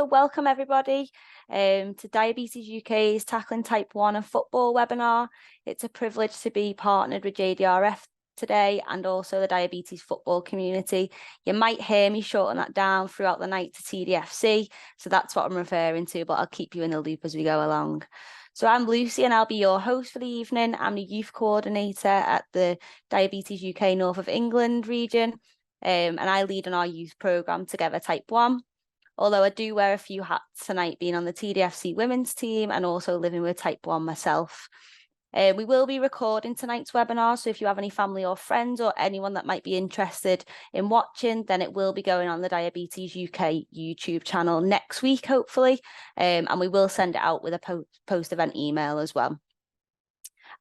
so welcome everybody to Diabetes UK's Tackling Type 1 and Football webinar. It's a privilege to be partnered with JDRF today and also the diabetes football community. You might hear me shorten that down throughout the night to TDFC, so that's what I'm referring to, but I'll keep you in the loop as we go along. So I'm Lucy and I'll be your host for the evening. I'm the youth coordinator at the Diabetes UK North of England region, and I lead on our youth programme Together Type 1. Although I do wear a few hats tonight, being on the TDFC women's team and also living with Type 1 myself. We will be recording tonight's webinar, so if you have any family or friends or anyone that might be interested in watching, then it will be going on the Diabetes UK YouTube channel next week, hopefully, and we will send it out with a post-event email as well.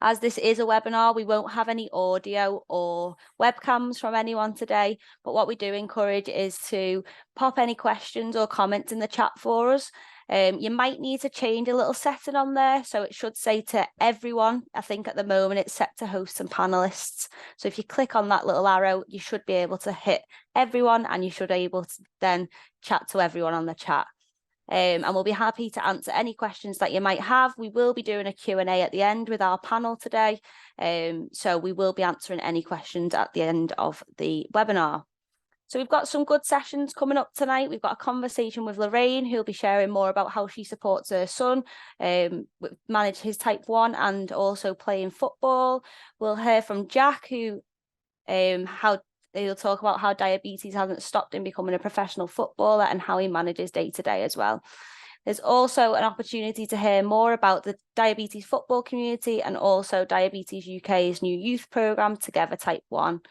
As this is a webinar, we won't have any audio or webcams from anyone today, but what we do encourage is to pop any questions or comments in the chat for us. You might need to change a little setting on there, so it should say to everyone. I think at the moment it's set to hosts and panelists. So if you click on that little arrow, you should be able to hit everyone and you should be able to then chat to everyone on the chat. And we'll be happy to answer any questions that you might have. We will be doing a Q&A at the end with our panel today. So we will be answering any questions at the end of the webinar. So we've got some good sessions coming up tonight. We've got a conversation with Lorraine, who'll be sharing more about how she supports her son, manage his Type 1 and also playing football. We'll hear from Jack, who he'll talk about how diabetes hasn't stopped him becoming a professional footballer and how he manages day to day as well. There's also an opportunity to hear more about the diabetes football community and also Diabetes UK's new youth programme, Together Type 1.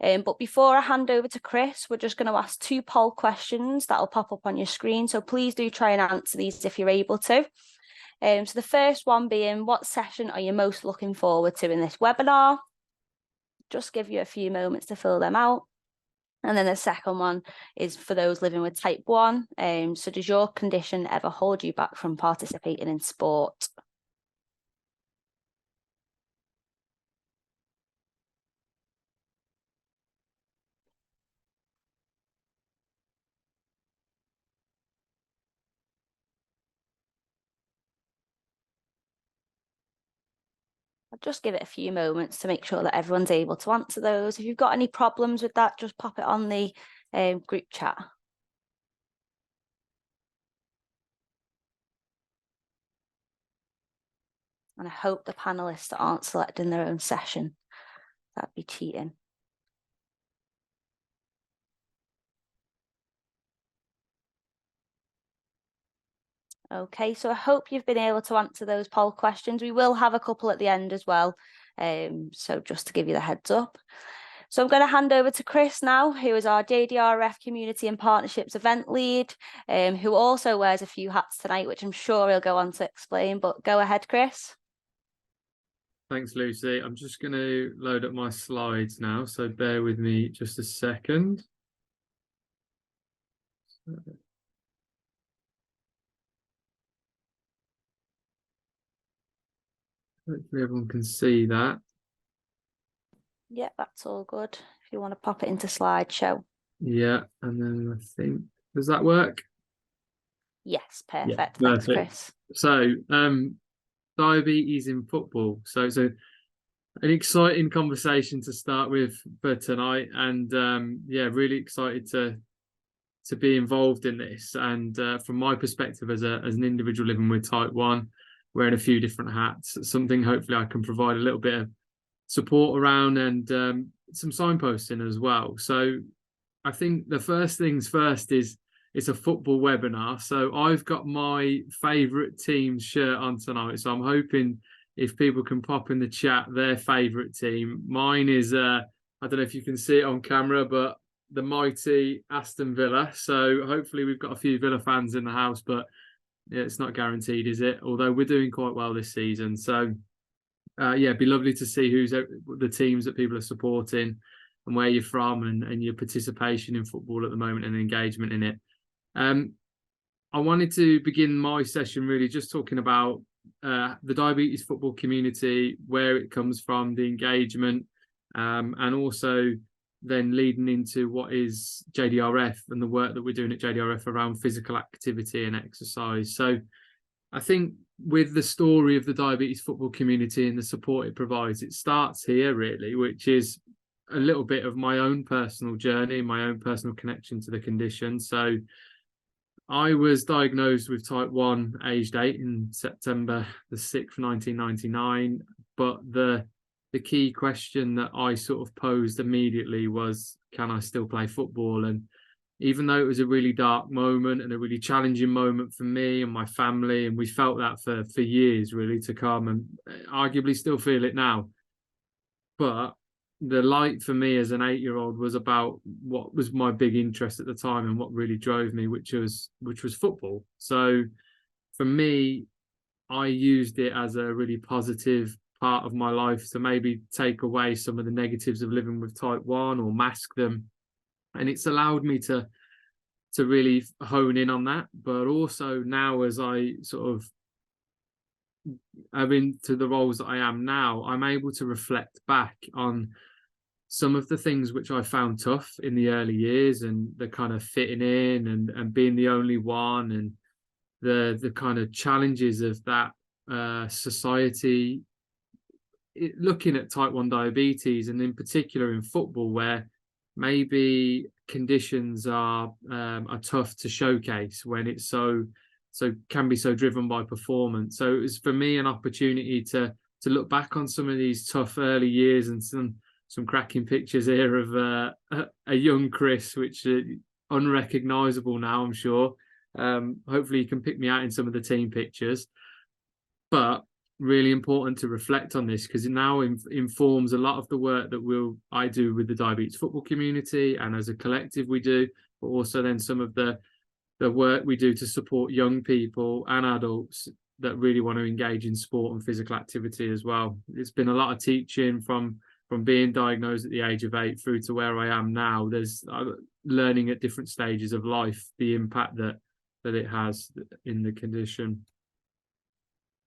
But before I hand over to Chris, we're just going to ask 2 poll questions that will pop up on your screen. So please do try and answer these if you're able to. So the first one being, what session are you most looking forward to in this webinar? Just give you a few moments to fill them out. And then the second one is for those living with Type 1. So does your condition ever hold you back from participating in sport? I'll just give it a few moments to make sure that everyone's able to answer those. If you've got any problems with that, just pop it on the group chat. And I hope the panelists aren't selecting their own session. That'd be cheating. Okay, so I hope you've been able to answer those poll questions. We will have a couple at the end as well. So just to give you the heads up. So I'm going to hand over to Chris now, who is our JDRF Community and Partnerships event lead, who also wears a few hats tonight, which I'm sure he'll go on to explain. But go ahead, Chris. Thanks, Lucy. I'm just going to load up my slides now, so bear with me just a second. Hopefully everyone can see that. Yeah, that's all good. If you want to pop it into slideshow. Yeah, and then I think, does that work? Yes, perfect. Yeah, thanks, Chris. So, diabetes in football. So it's an exciting conversation to start with for tonight, and yeah, really excited to be involved in this. And from my perspective as an individual living with Type 1, wearing a few different hats, something hopefully I can provide a little bit of support around and some signposting as well. So I think the first things first is it's a football webinar. So I've got my favourite team's shirt on tonight. So I'm hoping if people can pop in the chat their favourite team. Mine is, I don't know if you can see it on camera, but the mighty Aston Villa. So hopefully we've got a few Villa fans in the house, but yeah, it's not guaranteed, is it? Although we're doing quite well this season. So yeah, it'd be lovely to see who's the teams that people are supporting and where you're from and your participation in football at the moment and engagement in it. I wanted to begin my session really just talking about the diabetes football community, where it comes from, the engagement, and also then leading into what is JDRF and the work that we're doing at JDRF around physical activity and exercise. So I think with the story of the diabetes football community and the support it provides, it starts here really, which is a little bit of my own personal journey, my own personal connection to the condition. So I was diagnosed with type 1 aged 8 in September the 6th, 1999. But the key question that I sort of posed immediately was, can I still play football? And even though it was a really dark moment and a really challenging moment for me and my family, and we felt that for years really to come, and arguably still feel it now. But the light for me as an 8-year-old was about what was my big interest at the time and what really drove me, which was football. So for me, I used it as a really positive part of my life to maybe take away some of the negatives of living with type 1 or mask them. And it's allowed me to really hone in on that. But also now, as I sort of am into the roles that I am now, I'm able to reflect back on some of the things which I found tough in the early years, and the kind of fitting in and being the only one, and the kind of challenges of that society, looking at type 1 diabetes, and in particular in football, where maybe conditions are tough to showcase when it's so can be so driven by performance. So it was for me an opportunity to look back on some of these tough early years, and some cracking pictures here of a young Chris, which are unrecognisable now, I'm sure. Hopefully you can pick me out in some of the team pictures. But really important to reflect on this, because it now informs a lot of the work that I do with the diabetes football community, and as a collective we do, but also then some of the work we do to support young people and adults that really want to engage in sport and physical activity as well. It's been a lot of teaching from being diagnosed at the age of 8 through to where I am now. There's learning at different stages of life, the impact that it has in the condition.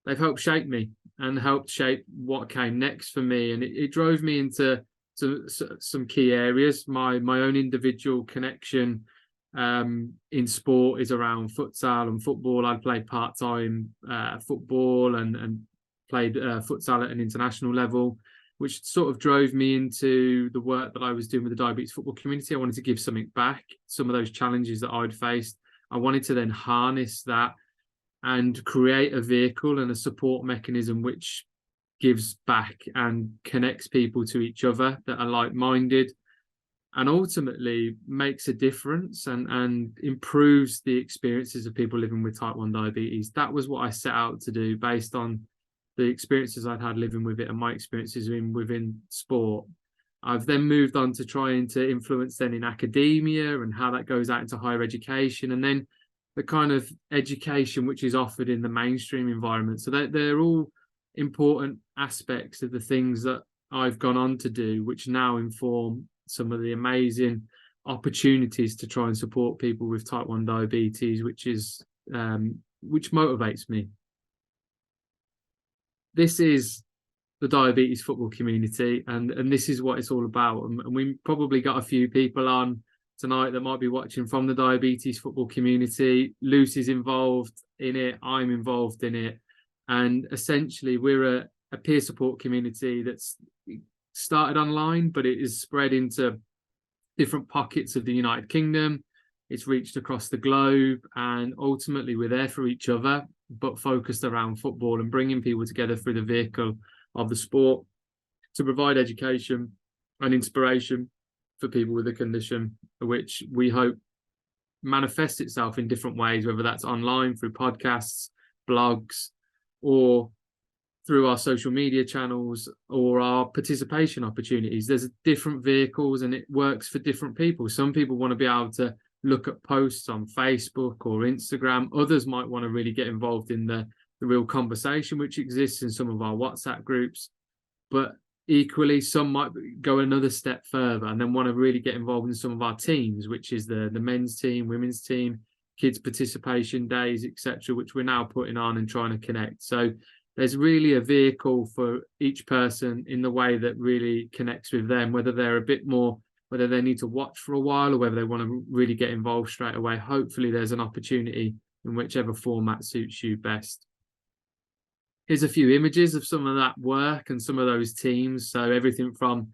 They've helped shape me and helped shape what came next for me. And it drove me into some key areas. My own individual connection in sport is around futsal and football. I played part-time football and played futsal at an international level, which sort of drove me into the work that I was doing with the diabetes football community. I wanted to give something back, some of those challenges that I'd faced. I wanted to then harness that and create a vehicle and a support mechanism which gives back and connects people to each other that are like-minded, and ultimately makes a difference and improves the experiences of people living with type 1 diabetes. That was what I set out to do based on the experiences I'd had living with it and my experiences within sport. I've then moved on to trying to influence then in academia and how that goes out into higher education, and then the kind of education which is offered in the mainstream environment. So they're all important aspects of the things that I've gone on to do, which now inform some of the amazing opportunities to try and support people with type 1 diabetes, which motivates me. This is the diabetes football community, and this is what it's all about. And we probably got a few people on tonight that might be watching from the diabetes football community. Lucy's involved in it, I'm involved in it, and essentially we're a peer support community that's started online, but it is spread into different pockets of the United Kingdom. It's reached across the globe, and ultimately we're there for each other, but focused around football and bringing people together through the vehicle of the sport to provide education and inspiration for people with a condition, which we hope manifests itself in different ways, whether that's online through podcasts, blogs, or through our social media channels or our participation opportunities. There's different vehicles and it works for different people. Some people want to be able to look at posts on Facebook or Instagram. Others might want to really get involved in the real conversation which exists in some of our WhatsApp groups. But equally, some might go another step further and then want to really get involved in some of our teams, which is the men's team, women's team, kids participation days, etc., which we're now putting on and trying to connect. So there's really a vehicle for each person in the way that really connects with them, whether they're a bit more whether they need to watch for a while or whether they want to really get involved straight away. Hopefully there's an opportunity in whichever format suits you best. Here's a few images of some of that work and some of those teams. So everything from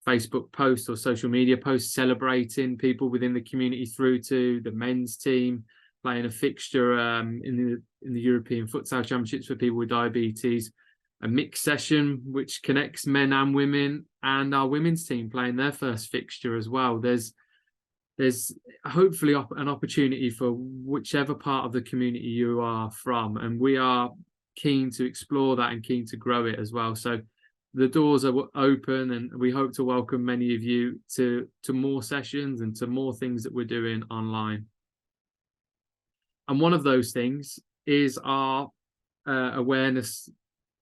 Facebook posts or social media posts celebrating people within the community through to the men's team playing a fixture in the European Futsal Championships for people with diabetes, a mixed session which connects men and women, and our women's team playing their first fixture as well. There's hopefully an opportunity for whichever part of the community you are from, and we are keen to explore that and keen to grow it as well. So the doors are open, and we hope to welcome many of you to more sessions and to more things that we're doing online. And one of those things is our awareness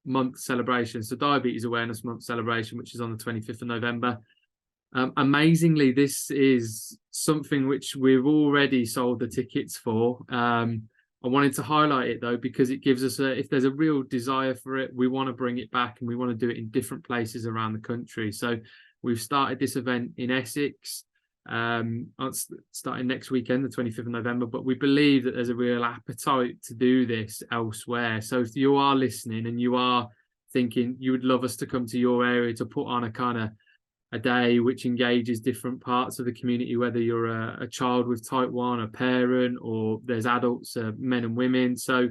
month celebration. So Diabetes Awareness Month celebration, which is on the 25th of November. Amazingly, this is something which we've already sold the tickets for. I wanted to highlight it though, because it gives us if there's a real desire for it, we want to bring it back, and we want to do it in different places around the country. So we've started this event in Essex, starting next weekend, the 25th of November, but we believe that there's a real appetite to do this elsewhere. So if you are listening and you are thinking you would love us to come to your area to put on a day which engages different parts of the community, whether you're a child with type 1, a parent, or there's adults, men and women. So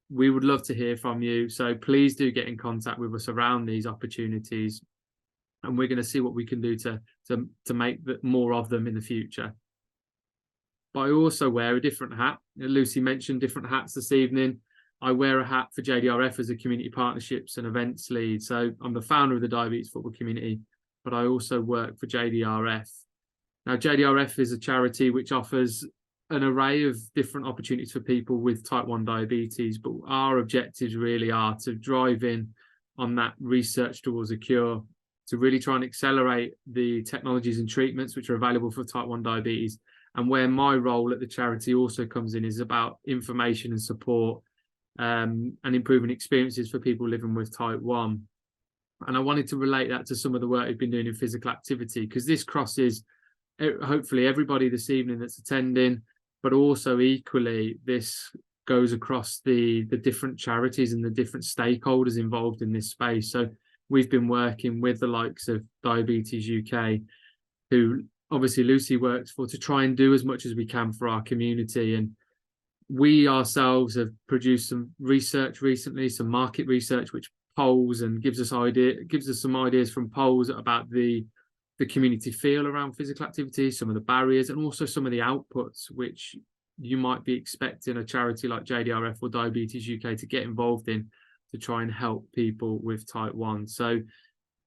we would love to hear from you. So please do get in contact with us around these opportunities, and we're going to see what we can do to make more of them in the future. But I also wear a different hat. Lucy mentioned different hats this evening. I wear a hat for JDRF as a community partnerships and events lead. So I'm the founder of the diabetes football community, but I also work for JDRF. Now, JDRF is a charity which offers an array of different opportunities for people with type 1 diabetes, but our objectives really are to drive in on that research towards a cure, to really try and accelerate the technologies and treatments which are available for type 1 diabetes. And where my role at the charity also comes in is about information and support and improving experiences for people living with type 1. And I wanted to relate that to some of the work we've been doing in physical activity, because this crosses hopefully everybody this evening that's attending, but also equally this goes across the different charities and the different stakeholders involved in this space. So we've been working with the likes of Diabetes UK, who obviously Lucy works for, to try and do as much as we can for our community. And we ourselves have produced some research recently, some market research, which polls and gives us some ideas from polls about the community feel around physical activity, some of the barriers, and also some of the outputs which you might be expecting a charity like JDRF or Diabetes UK to get involved in to try and help people with type 1. So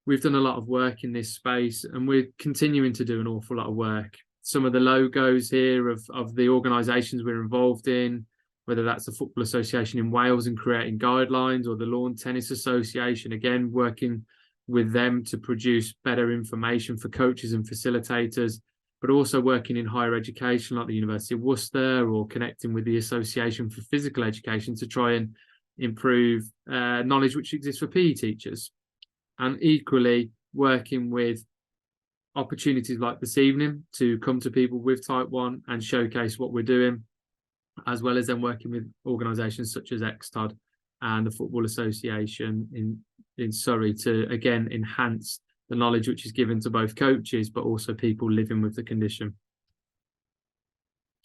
we've done a lot of work in this space, and we're continuing to do an awful lot of work. Some of the logos here of the organisations we're involved in, whether that's the Football Association in Wales and creating guidelines, or the Lawn Tennis Association, again, working with them to produce better information for coaches and facilitators, but also working in higher education like the University of Worcester, or connecting with the Association for Physical Education to try and improve knowledge which exists for PE teachers. And equally working with opportunities like this evening to come to people with type 1 and showcase what we're doing, as well as then working with organisations such as XTOD and the Football Association in Surrey to, again, enhance the knowledge which is given to both coaches, but also people living with the condition.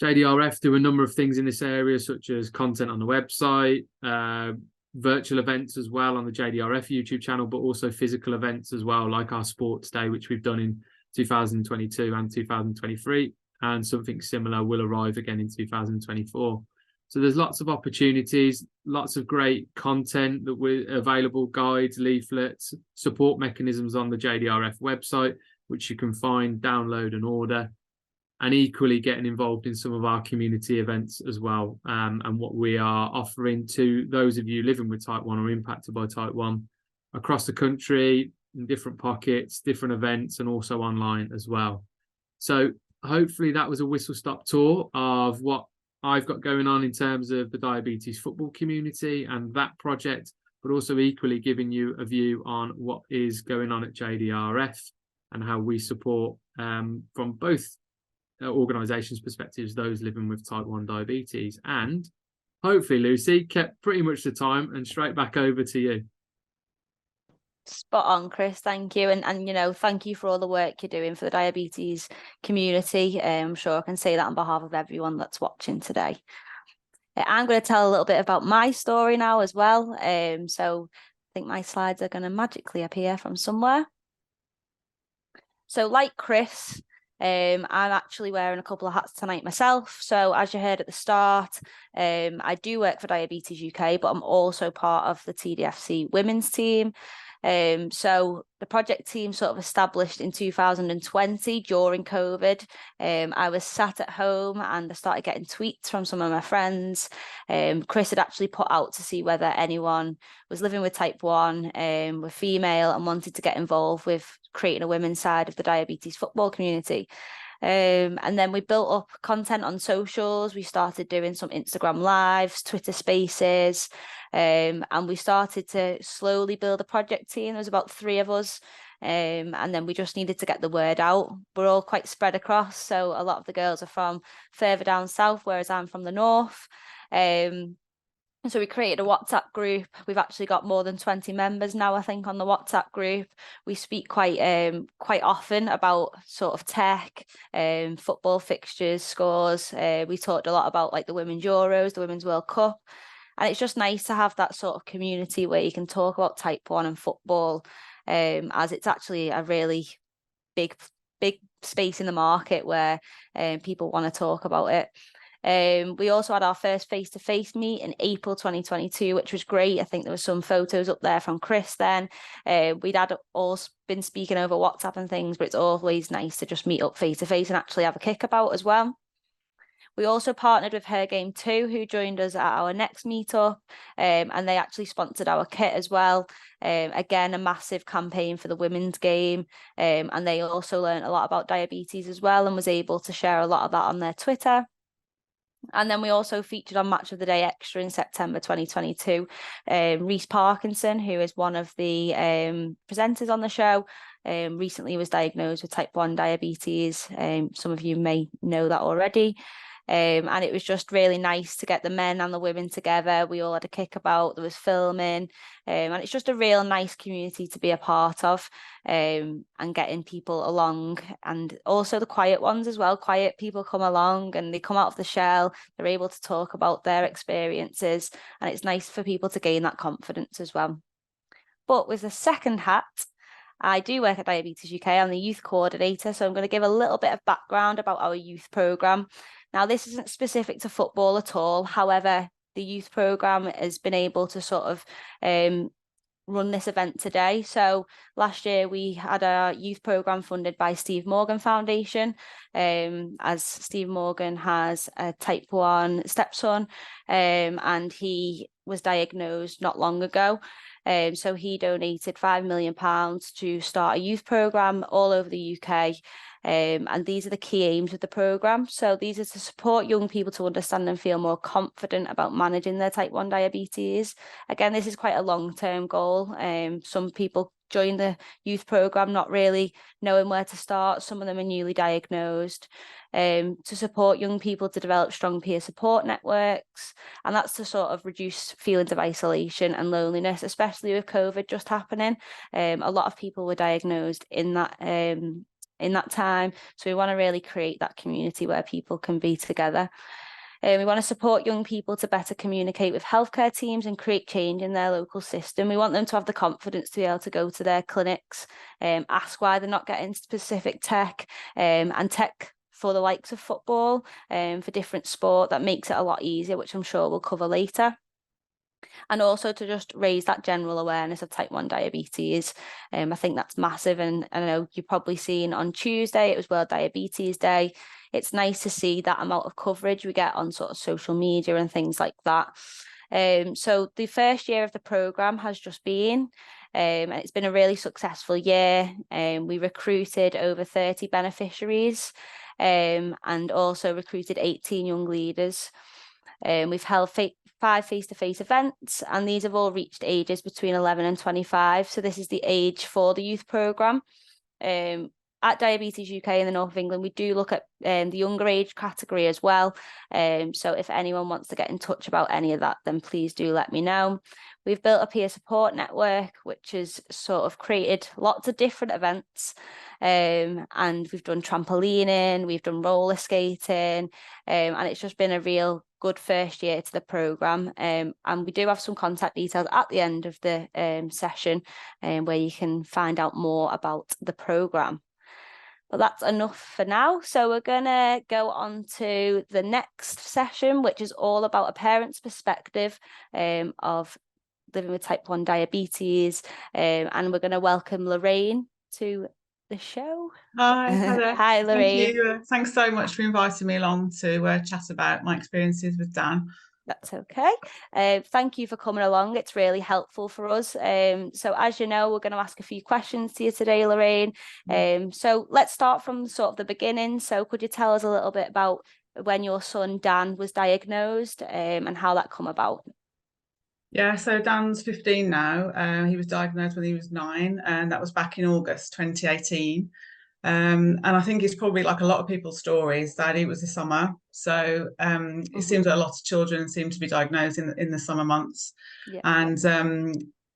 JDRF do a number of things in this area, such as content on the website, virtual events as well on the JDRF YouTube channel, but also physical events as well, like our sports day, which we've done in 2022 and 2023. And something similar will arrive again in 2024. So there's lots of opportunities, lots of great content that we're available, guides, leaflets, support mechanisms on the JDRF website, which you can find, download and order, and equally getting involved in some of our community events as well, and what we are offering to those of you living with type 1 or impacted by type 1 across the country, in different pockets, different events, and also online as well. So hopefully that was a whistle-stop tour of what I've got going on in terms of the diabetes football community and that project, but also equally giving you a view on what is going on at JDRF and how we support from both organisations' perspectives, those living with type 1 diabetes. And hopefully, Lucy, kept pretty much the time, and straight back over to you. Spot on, Chris. Thank you. And you know, thank you for all the work you're doing for the diabetes community. I'm sure I can say that on behalf of everyone that's watching today. I'm going to tell a little bit about my story now as well. So I think my slides are going to magically appear from somewhere. So like Chris, I'm actually wearing a couple of hats tonight myself. So as you heard at the start, I do work for Diabetes UK, but I'm also part of the TDFC women's team. So the project team sort of established in 2020 during COVID. I was sat at home and I started getting tweets from some of my friends. Chris had actually put out to see whether anyone was living with type 1, were female and wanted to get involved with creating a women's side of the diabetes football community. And then we built up content on socials. We started doing some Instagram lives, Twitter spaces, and we started to slowly build a project team. There was about 3 of us, and then we just needed to get the word out. We're all quite spread across, so a lot of the girls are from further down south, whereas I'm from the north. So we created a WhatsApp group. We've actually got more than 20 members now, I think, on the WhatsApp group. We speak quite often about sort of tech, football fixtures, scores. We talked a lot about like the Women's Euros, the Women's World Cup. And it's just nice to have that sort of community where you can talk about type 1 and football, as it's actually a really big space in the market where people want to talk about it. We also had our first face-to-face meet in April 2022, which was great. I think there were some photos up there from Chris then. We'd had all been speaking over WhatsApp and things, but it's always nice to just meet up face-to-face and actually have a kickabout as well. We also partnered with Her Game 2, who joined us at our next meetup, and they actually sponsored our kit as well. Again, a massive campaign for the women's game, and they also learned a lot about diabetes as well and was able to share a lot of that on their Twitter. And then we also featured on Match of the Day Extra in September 2022. Reece Parkinson, who is one of the presenters on the show, recently was diagnosed with type 1 diabetes. Some of you may know that already. And it was just really nice to get the men and the women together. We all had a kickabout, there was filming, and it's just a real nice community to be a part of, and getting people along, and also the quiet ones as well. Quiet people come along and they come out of the shell, they're able to talk about their experiences, and it's nice for people to gain that confidence as well. But with the second hat, I do work at Diabetes UK. I'm the youth coordinator, so I'm going to give a little bit of background about our youth programme. Now, this isn't specific to football at all. However, the youth programme has been able to sort of run this event today. So last year we had a youth programme funded by Steve Morgan Foundation, as Steve Morgan has a type 1 stepson, and he was diagnosed not long ago. So he donated £5 million to start a youth programme all over the UK. And these are the key aims of the programme. So these are to support young people to understand and feel more confident about managing their type 1 diabetes. Again, this is quite a long-term goal. Some people join the youth programme not really knowing where to start. Some of them are newly diagnosed. To support young people to develop strong peer support networks. And that's to sort of reduce feelings of isolation and loneliness, especially with COVID just happening. A lot of people were diagnosed in that time. So we want to really create that community where people can be together. We want to support young people to better communicate with healthcare teams and create change in their local system. We want them to have the confidence to be able to go to their clinics, ask why they're not getting specific tech, and tech for the likes of football, for different sport. That makes it a lot easier, which I'm sure we'll cover later. And also to just raise that general awareness of type 1 diabetes. I think that's massive. And I know you've probably seen on Tuesday, it was World Diabetes Day. It's nice to see that amount of coverage we get on sort of social media and things like that. So the first year of the programme has just been, and it's been a really successful year. We recruited over 30 beneficiaries, and also recruited 18 young leaders. We've held 5 face-to-face events, and these have all reached ages between 11 and 25. So this is the age for the youth programme. at Diabetes UK in the north of England, we do look at the younger age category as well. So if anyone wants to get in touch about any of that, then please do let me know. We've built a peer support network, which has sort of created lots of different events. And we've done trampolining, we've done roller skating, and it's just been a real good first year to the programme. And we do have some contact details at the end of the session where you can find out more about the programme. But that's enough for now. So we're going to go on to the next session, which is all about a parent's perspective of living with type 1 diabetes. And we're going to welcome Lorraine to the show. Hi there. Hi, Lorraine. Thank you. Thanks so much for inviting me along to chat about my experiences with Dan. That's okay. Thank you for coming along. It's really helpful for us. So as you know, we're going to ask a few questions to you today, Lorraine. So let's start from sort of the beginning. So could you tell us a little bit about when your son Dan was diagnosed and how that come about? Yeah, so Dan's 15 now. He was diagnosed when he was 9, and that was back in August 2018. And I think it's probably like a lot of people's stories that it was the summer. So it seems that a lot of children seem to be diagnosed in the summer months. Yeah. And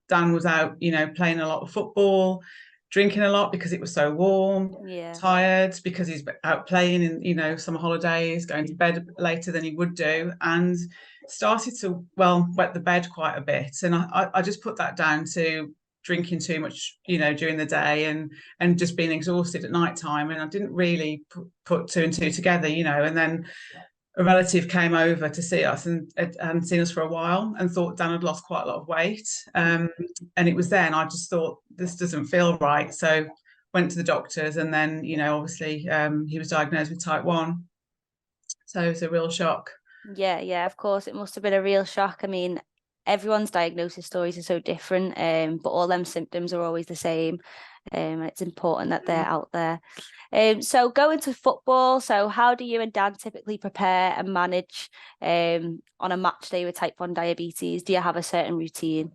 Dan was out, you know, playing a lot of football, drinking a lot because it was so warm, tired because he's out playing in, you know, summer holidays, going to bed later than he would do, and started to, well, wet the bed quite a bit. And I just put that down to drinking too much, you know, during the day and just being exhausted at night time. And I didn't really put 2 and 2 together, you know. And then a relative came over to see us and hadn't seen us for a while and thought Dan had lost quite a lot of weight. And it was then I just thought, this doesn't feel right. So went to the doctors, and then, you know, obviously he was diagnosed with type 1. So it was a real shock. Yeah, of course. It must have been a real shock. I mean, everyone's diagnosis stories are so different, but all them symptoms are always the same. And it's important that they're out there. So going to football, so how do you and Dan typically prepare and manage on a match day with type 1 diabetes? Do you have a certain routine?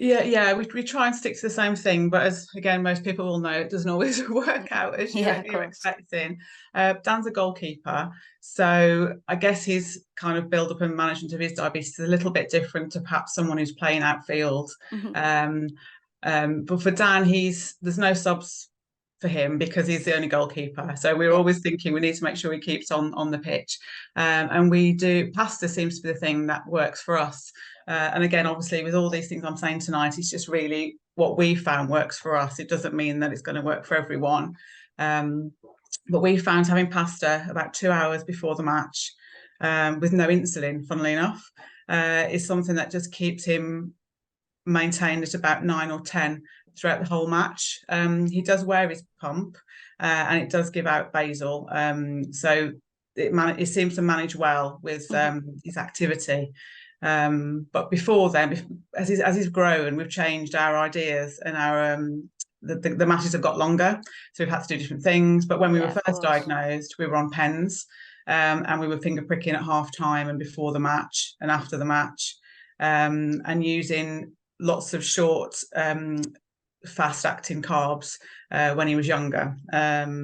Yeah, we try and stick to the same thing, but as again most people will know, it doesn't always work out as you're expecting. Dan's a goalkeeper, so I guess his kind of build up and management of his diabetes is a little bit different to perhaps someone who's playing outfield. But for Dan, there's no subs for him because he's the only goalkeeper. So we're always thinking we need to make sure he keeps on the pitch. And we do, pasta seems to be the thing that works for us. And again, obviously, with all these things I'm saying tonight, it's just really what we found works for us. It doesn't mean that it's going to work for everyone. But we found having pasta about 2 hours before the match with no insulin, funnily enough, is something that just keeps him maintained at about 9 or 10 throughout the whole match. He does wear his pump and it does give out basal. So it seems to manage well with his activity. But before then, as he's grown, we've changed our ideas, and our the matches have got longer, so we've had to do different things. But when we were first diagnosed, we were on pens, and we were finger pricking at half time and before the match and after the match, and using lots of short fast acting carbs when he was younger,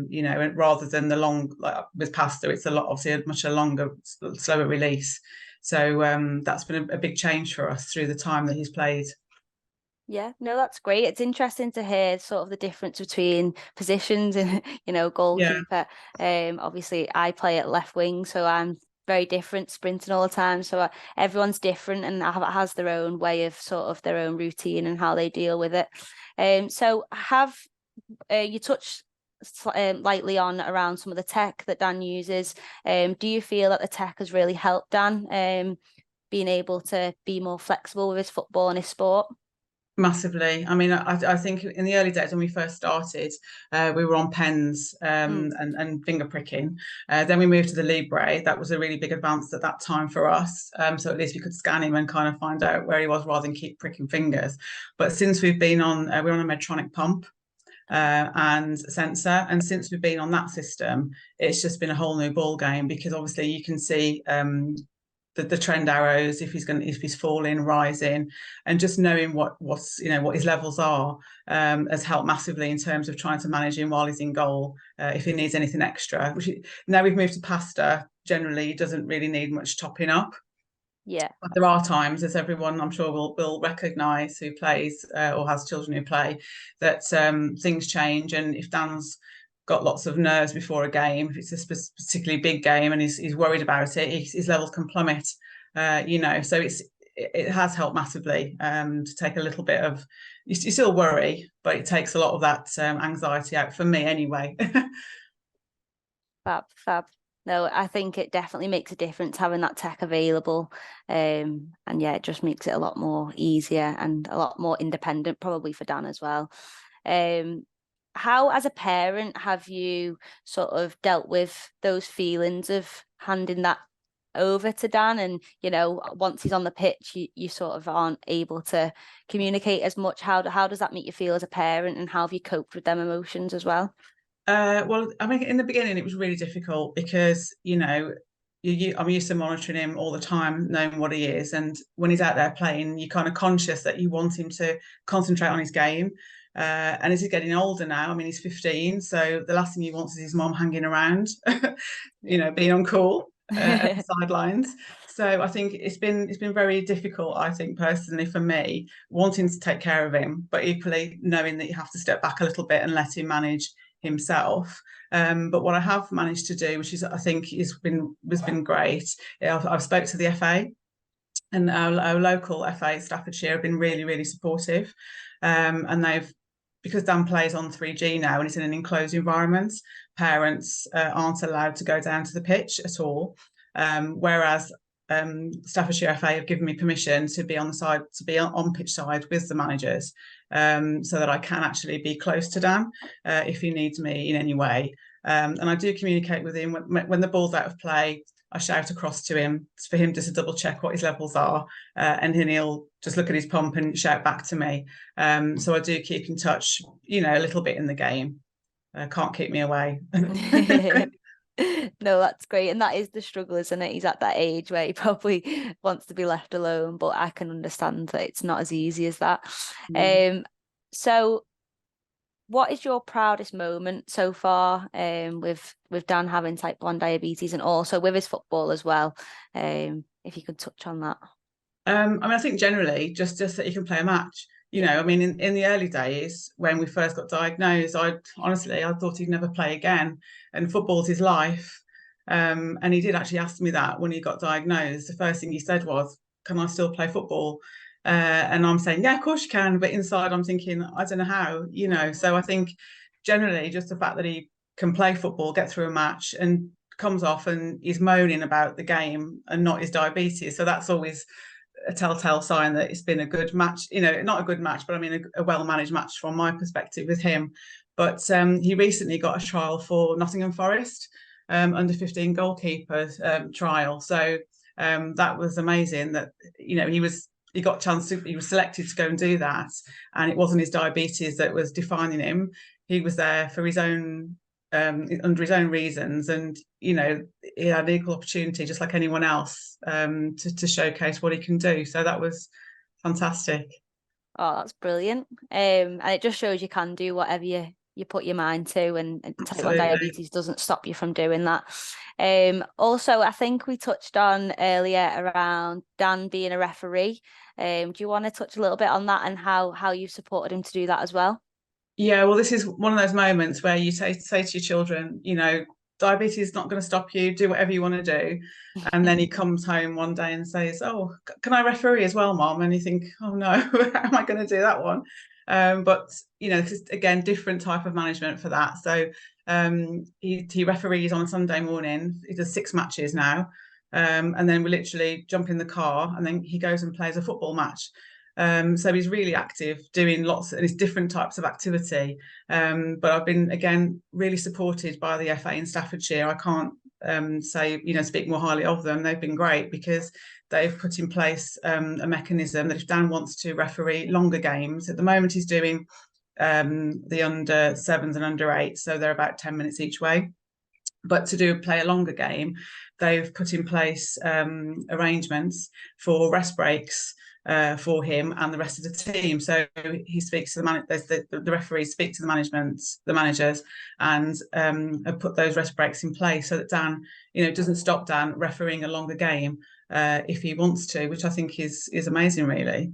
you know, rather than the long, like with pasta, it's obviously a longer, slower release. So that's been a big change for us through the time that he's played. Yeah, no, that's great. It's interesting to hear sort of the difference between positions and, you know, goalkeeper. Obviously I play at left wing, so I'm very different, sprinting all the time. So everyone's different and has their own way of sort of their own routine and how they deal with it. So have you touched lightly on around some of the tech that Dan uses. Do you feel that the tech has really helped Dan being able to be more flexible with his football and his sport? Massively. I mean, I think in the early days when we first started, we were on pens and finger pricking. Then we moved to the Libre. That was a really big advance at that time for us. So at least we could scan him and kind of find out where he was rather than keep pricking fingers. But since we've been on, we're on a Medtronic pump and sensor, and since we've been on that system, it's just been a whole new ball game, because obviously you can see the trend arrows, if he's falling, rising, and just knowing what his levels are has helped massively in terms of trying to manage him while he's in goal. If he needs anything extra, which now we've moved to pasta, generally he doesn't really need much topping up. Yeah. But there are times, as everyone I'm sure will recognise who plays or has children who play, that things change, and if Dan's got lots of nerves before a game, if it's a particularly big game and he's worried about it, his levels can plummet. So it has helped massively to take a little bit of, you still worry, but it takes a lot of that anxiety out for me anyway. Fab. No, I think it definitely makes a difference having that tech available. And yeah, it just makes it a lot more easier and a lot more independent, probably for Dan as well. How, as a parent, have you sort of dealt with those feelings of handing that over to Dan? And, once he's on the pitch, you sort of aren't able to communicate as much. How does that make you feel as a parent, and how have you coped with them emotions as well? Well, I mean, in the beginning, it was really difficult because, I'm used to monitoring him all the time, knowing what he is. And when he's out there playing, you're kind of conscious that you want him to concentrate on his game. And as he's getting older now, I mean, he's 15. So the last thing he wants is his mom hanging around, being on call at the sidelines. So I think it's been very difficult, I think, personally for me, wanting to take care of him, but equally knowing that you have to step back a little bit and let him manage himself. But what I have managed to do, which is I think has been great, I've spoke to the FA, and our local FA, Staffordshire, have been really, really supportive. And because Dan plays on 3G now and it's in an enclosed environment, parents aren't allowed to go down to the pitch at all. Whereas Staffordshire FA have given me permission to be on pitch side with the managers, so that I can actually be close to Dan if he needs me in any way. And I do communicate with him when the ball's out of play. I shout across to him for him just to double check what his levels are, and then he'll just look at his pump and shout back to me. So I do keep in touch, a little bit in the game. Can't keep me away. No, that's great. And that is the struggle, isn't it? He's at that age where he probably wants to be left alone, but I can understand that it's not as easy as that. So what is your proudest moment so far, with Dan having type 1 diabetes, and also with his football as well? If you could touch on that. I think generally just that you can play a match. I mean, in the early days when we first got diagnosed, I thought he'd never play again, and football's his life. And he did actually ask me that when he got diagnosed. The first thing he said was, "Can I still play football?" And I'm saying, "Yeah, of course you can," but inside I'm thinking, I don't know how. So I think generally just the fact that he can play football, get through a match, and comes off and he's moaning about the game and not his diabetes. So that's always a telltale sign that it's been a good match, not a good match, but I mean a well-managed match from my perspective with him. But he recently got a trial for Nottingham Forest, under 15 goalkeeper trial. So that was amazing that, he was selected to go and do that, and it wasn't his diabetes that was defining him. He was there for his own under his own reasons, and he had equal opportunity just like anyone else to showcase what he can do. So that was fantastic. Oh, that's brilliant. And it just shows you can do whatever you put your mind to, and type 1 diabetes doesn't stop you from doing that. Also, I think we touched on earlier around Dan being a referee. Do you want to touch a little bit on that and how you supported him to do that as well? Yeah, well, this is one of those moments where you say to your children, diabetes is not going to stop you, do whatever you want to do. And then he comes home one day and says, "Oh, can I referee as well, Mom?" And you think, "Oh no, how am I going to do that one?" But again, different type of management for that. So he referees on a Sunday morning. He does 6 matches now, and then we literally jump in the car and then he goes and plays a football match. So he's really active, doing lots of these different types of activity. But I've been, again, really supported by the FA in Staffordshire. I can't speak more highly of them. They've been great because they've put in place a mechanism that if Dan wants to referee longer games, at the moment he's doing the under 7s and under 8s, so they're about 10 minutes each way. But to play a longer game, they've put in place arrangements for rest breaks for him and the rest of the team. So he speaks to the referees speak to the managers, and have put those rest breaks in place so that Dan, it doesn't stop Dan refereeing a longer game if he wants to, which I think is amazing, really.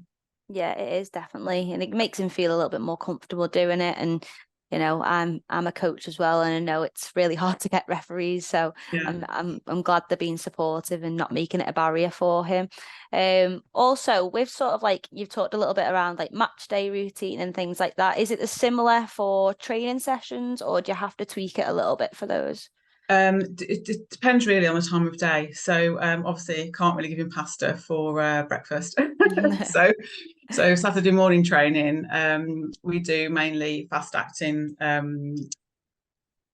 Yeah, it is definitely, and it makes him feel a little bit more comfortable doing it. And I'm a coach as well, and I know it's really hard to get referees, so Yeah. I'm glad they're being supportive and not making it a barrier for him. Also, with sort of like you've talked a little bit around like match day routine and things like that. Is it similar for training sessions, or do you have to tweak it a little bit for those? It depends really on the time of day. So obviously can't really give him pasta for breakfast. So Saturday morning training, we do mainly fast acting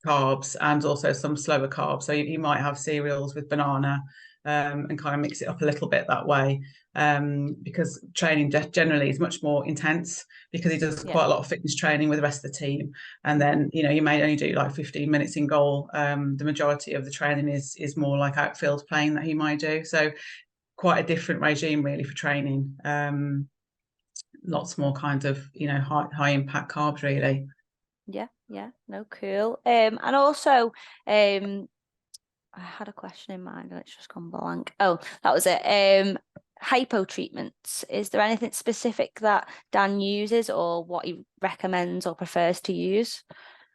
carbs and also some slower carbs. So you might have cereals with banana and kind of mix it up a little bit that way. Because training generally is much more intense, because he does quite a lot of fitness training with the rest of the team. And then, you may only do like 15 minutes in goal. The majority of the training is more like outfield playing that he might do. So quite a different regime really for training. Lots more kind of, high impact carbs really. Yeah, no, cool. And also, I had a question in mind and it's just gone blank. Oh, that was it. Hypo treatments. Is there anything specific that Dan uses, or what he recommends or prefers to use?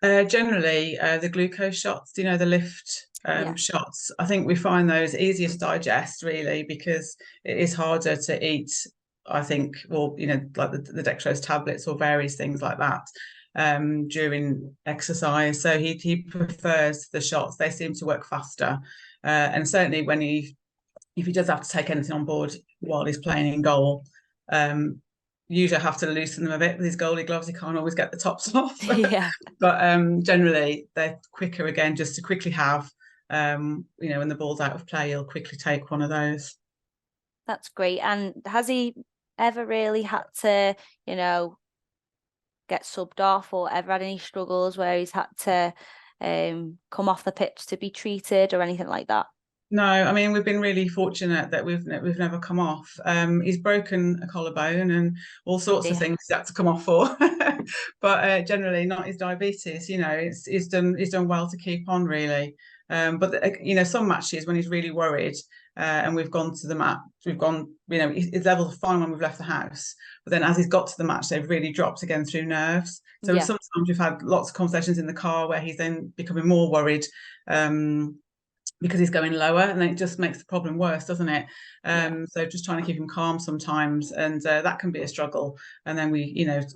Generally, the glucose shots, the lift shots. I think we find those easier to digest really, because it is harder to eat, I think, or like the dextrose tablets or various things like that during exercise. So he prefers the shots. They seem to work faster, and certainly if he does have to take anything on board while he's playing in goal, usually I have to loosen them a bit with his goalie gloves. He can't always get the tops off. Yeah. But generally they're quicker, again, just to quickly have, when the ball's out of play, he'll quickly take one of those. That's great. And has he ever really had to, get subbed off, or ever had any struggles where he's had to come off the pitch to be treated or anything like that? No, I mean, we've been really fortunate that we've never come off. He's broken a collarbone and all sorts of things he's had to come off for, but generally not his diabetes. He's done well to keep on really. But some matches when he's really worried, and we've gone to the match, his levels are fine when we've left the house, but then as he's got to the match, they've really dropped again through nerves. So sometimes we've had lots of conversations in the car where he's then becoming more worried. Because he's going lower, and then it just makes the problem worse, doesn't it? So just trying to keep him calm sometimes, and that can be a struggle. And then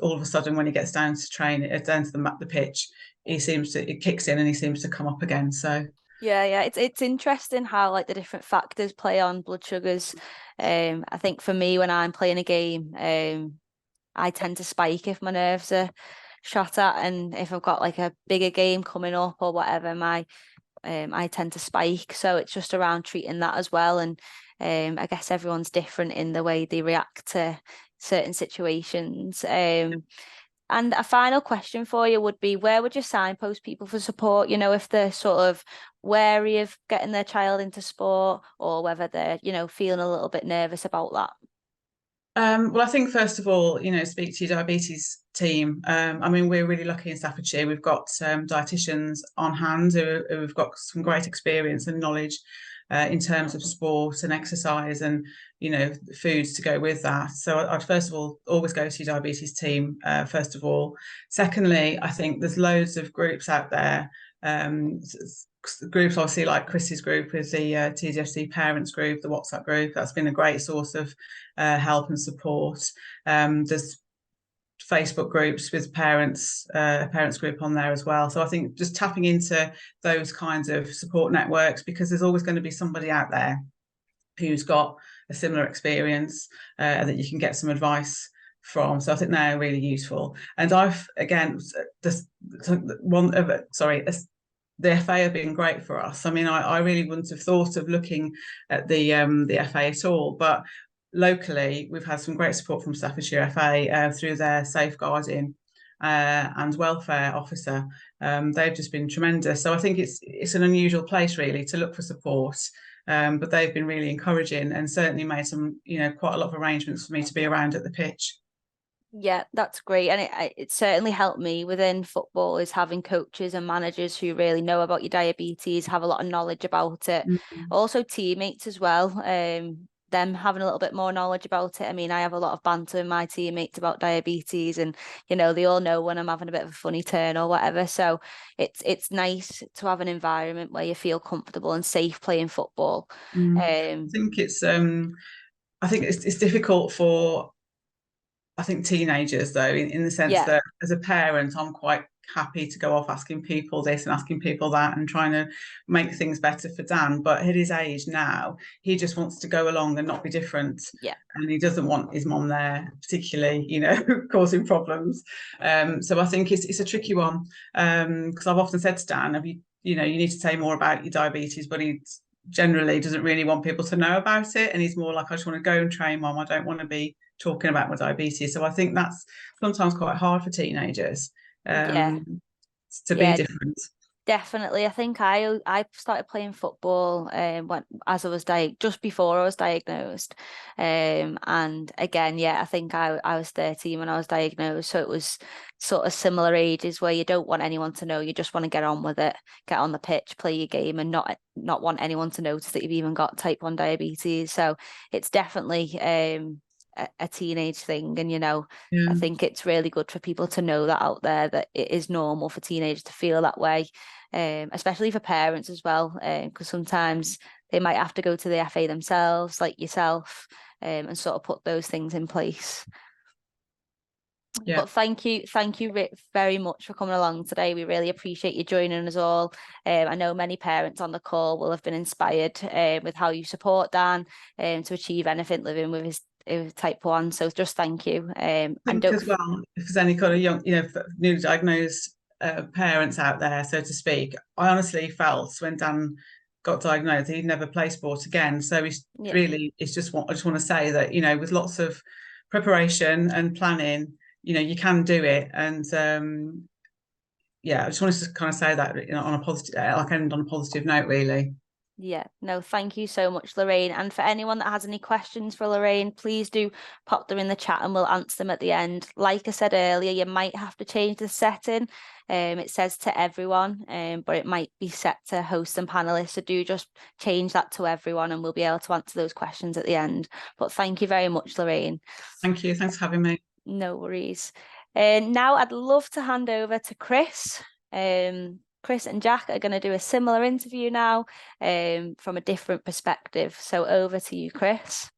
all of a sudden, when he gets down to down to the pitch, it kicks in and he seems to come up again. So yeah, it's interesting how like the different factors play on blood sugars. I think for me, when I'm playing a game, I tend to spike if my nerves are shot at, and if I've got like a bigger game coming up or whatever, I tend to spike. So it's just around treating that as well. And I guess everyone's different in the way they react to certain situations. And a final question for you would be, where would you signpost people for support? If they're sort of wary of getting their child into sport, or whether they're, feeling a little bit nervous about that. Well, I think first of all, speak to your diabetes team. I mean, we're really lucky in Staffordshire. We've got dietitians on hand who've got some great experience and knowledge in terms of sport and exercise, and foods to go with that. So I'd first of all always go to your diabetes team first of all. Secondly, I think there's loads of groups out there. Groups obviously like Chris's group is the TDFC parents group, the WhatsApp group. That's been a great source of help and support. There's Facebook groups with parents group on there as well. So I think just tapping into those kinds of support networks, because there's always going to be somebody out there who's got a similar experience that you can get some advice from. So I think they're really useful. And I've, again, the FA have been great for us. I mean, I really wouldn't have thought of looking at the FA at all, but locally we've had some great support from Staffordshire FA through their safeguarding and welfare officer, They've just been tremendous. So I think it's an unusual place really to look for support. But they've been really encouraging and certainly made some, quite a lot of arrangements for me to be around at the pitch. Yeah, that's great. And it certainly helped me within football is having coaches and managers who really know about your diabetes, have a lot of knowledge about it. Also teammates as well. Them having a little bit more knowledge about it. I mean, I have a lot of banter with my teammates about diabetes, and they all know when I'm having a bit of a funny turn or whatever. So it's nice to have an environment where you feel comfortable and safe playing football. I think it's difficult for teenagers though, in the sense Yeah. that as a parent, I'm quite happy to go off asking people this and asking people that and trying to make things better for Dan. But at his age now, he just wants to go along and not be different. Yeah. And he doesn't want his mom there, particularly, causing problems. So I think it's a tricky one. Because I've often said to Dan, you need to say more about your diabetes, but he generally doesn't really want people to know about it. And he's more like, I just want to go and train, Mom. I don't want to be talking about my diabetes. So I think that's sometimes quite hard for teenagers to be different. Definitely. I think I started playing football just before I was diagnosed. And again, I think I was 13 when I was diagnosed. So it was sort of similar ages where you don't want anyone to know. You just want to get on with it, get on the pitch, play your game, and not want anyone to notice that you've even got type 1 diabetes. So it's definitely a teenage thing. And I think it's really good for people to know that out there, that it is normal for teenagers to feel that way, especially for parents as well, because sometimes they might have to go to the FA themselves, like yourself, and sort of put those things in place. But thank you very much for coming along today. We really appreciate you joining us all. I know many parents on the call will have been inspired with how you support Dan to achieve anything living with his type 1. So just thank you. I think as well, if there's any kind of young, newly diagnosed parents out there, so to speak, I honestly felt when Dan got diagnosed, he'd never play sport again. So I just want to say that, with lots of preparation and planning, you can do it. And I just wanted to kind of say that on a positive, end on a positive note, really. Yeah, no, thank you so much, Lorraine. And for anyone that has any questions for Lorraine, please do pop them in the chat and we'll answer them at the end. Like I said earlier, you might have to change the setting. It says to everyone, but it might be set to hosts and panelists. So do just change that to everyone and we'll be able to answer those questions at the end. But thank you very much, Lorraine. Thank you. Thanks for having me. No worries. Now I'd love to hand over to Chris. Chris and Jack are going to do a similar interview now from a different perspective. So over to you, Chris.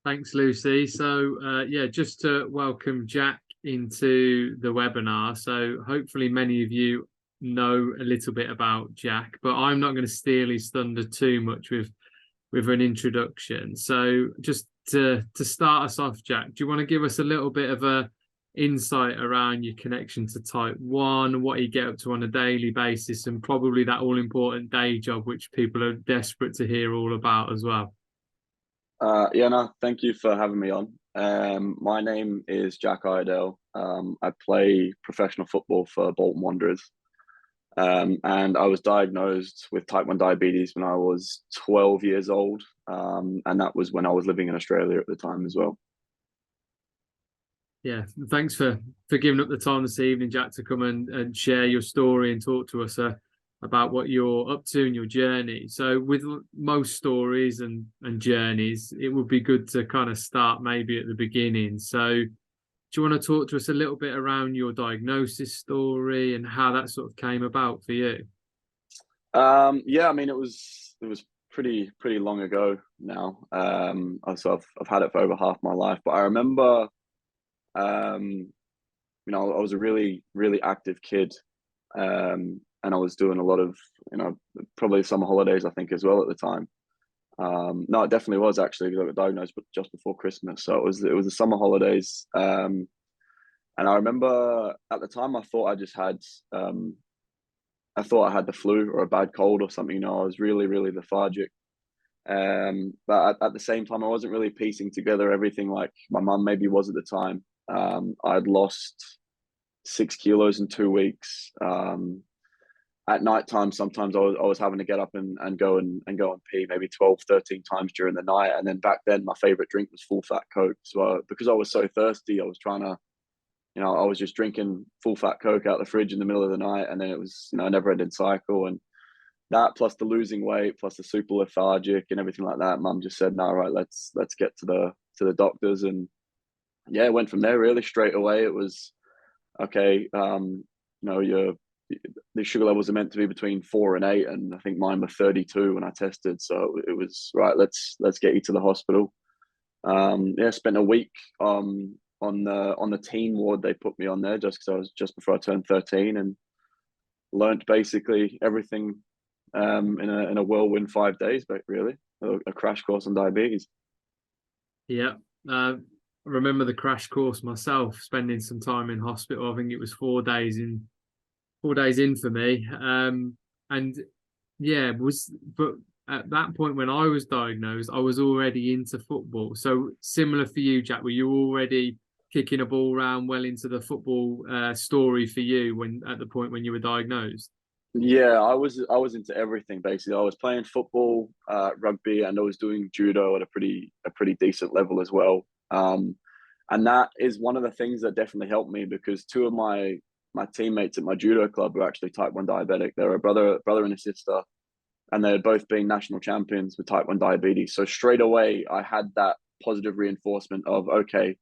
Thanks, Lucy. So just to welcome Jack into the webinar. So hopefully many of you know a little bit about Jack, but I'm not going to steal his thunder too much with an introduction. So just to start us off, Jack, do you want to give us a little bit of a insight around your connection to type 1, what you get up to on a daily basis, and probably that all-important day job which people are desperate to hear all about as well? Thank you for having me on. My name is Jack Iredale. I play professional football for Bolton Wanderers, and I was diagnosed with type 1 diabetes when I was 12 years old, and that was when I was living in Australia at the time as well. Yeah, thanks for giving up the time this evening, Jack, to come and share your story and talk to us about what you're up to in your journey. So with most stories and journeys, it would be good to kind of start maybe at the beginning. So do you want to talk to us a little bit around your diagnosis story and how that sort of came about for you? It was pretty long ago now. So I've had it for over half my life, but I remember I was a really, really active kid, and I was doing a lot of, probably summer holidays, I think, as well at the time. No, it definitely was actually, because I got diagnosed just before Christmas. So it was the summer holidays, and I remember at the time I thought I just had, I thought I had the flu or a bad cold or something. I was really, really lethargic. But at the same time, I wasn't really piecing together everything like my mum maybe was at the time. I'd lost 6 kilos in 2 weeks. At night time, sometimes I was having to get up and go and pee maybe 12, 13 times during the night. And then back then, my favorite drink was full fat Coke. So because I was so thirsty, I was trying to, I was just drinking full fat Coke out the fridge in the middle of the night. And then it was, a never ending cycle. And that plus the losing weight, plus the super lethargic and everything like that, Mum just said, no, right, let's get to the doctors. And yeah, it went from there really straight away. It was, okay, the sugar levels are meant to be between 4 and 8, and I think mine were 32 when I tested. So it was right. Let's get you to the hospital. Spent a week on the teen ward. They put me on there just because I was just before I turned 13, and learnt basically everything in a whirlwind 5 days. But really, a crash course on diabetes. Yeah. I remember the crash course myself, spending some time in hospital. I think it was 4 days in for me. But at that point when I was diagnosed, I was already into football. So similar for you, Jack, were you already kicking a ball around well into the football story for you at the point when you were diagnosed? Yeah, I was into everything basically. I was playing football, rugby, and I was doing judo at a pretty decent level as well. And that is one of the things that definitely helped me, because two of my teammates at my judo club were actually type 1 diabetic. They're a brother and a sister, and they had both been national champions with type 1 diabetes. So straight away, I had that positive reinforcement of, okay,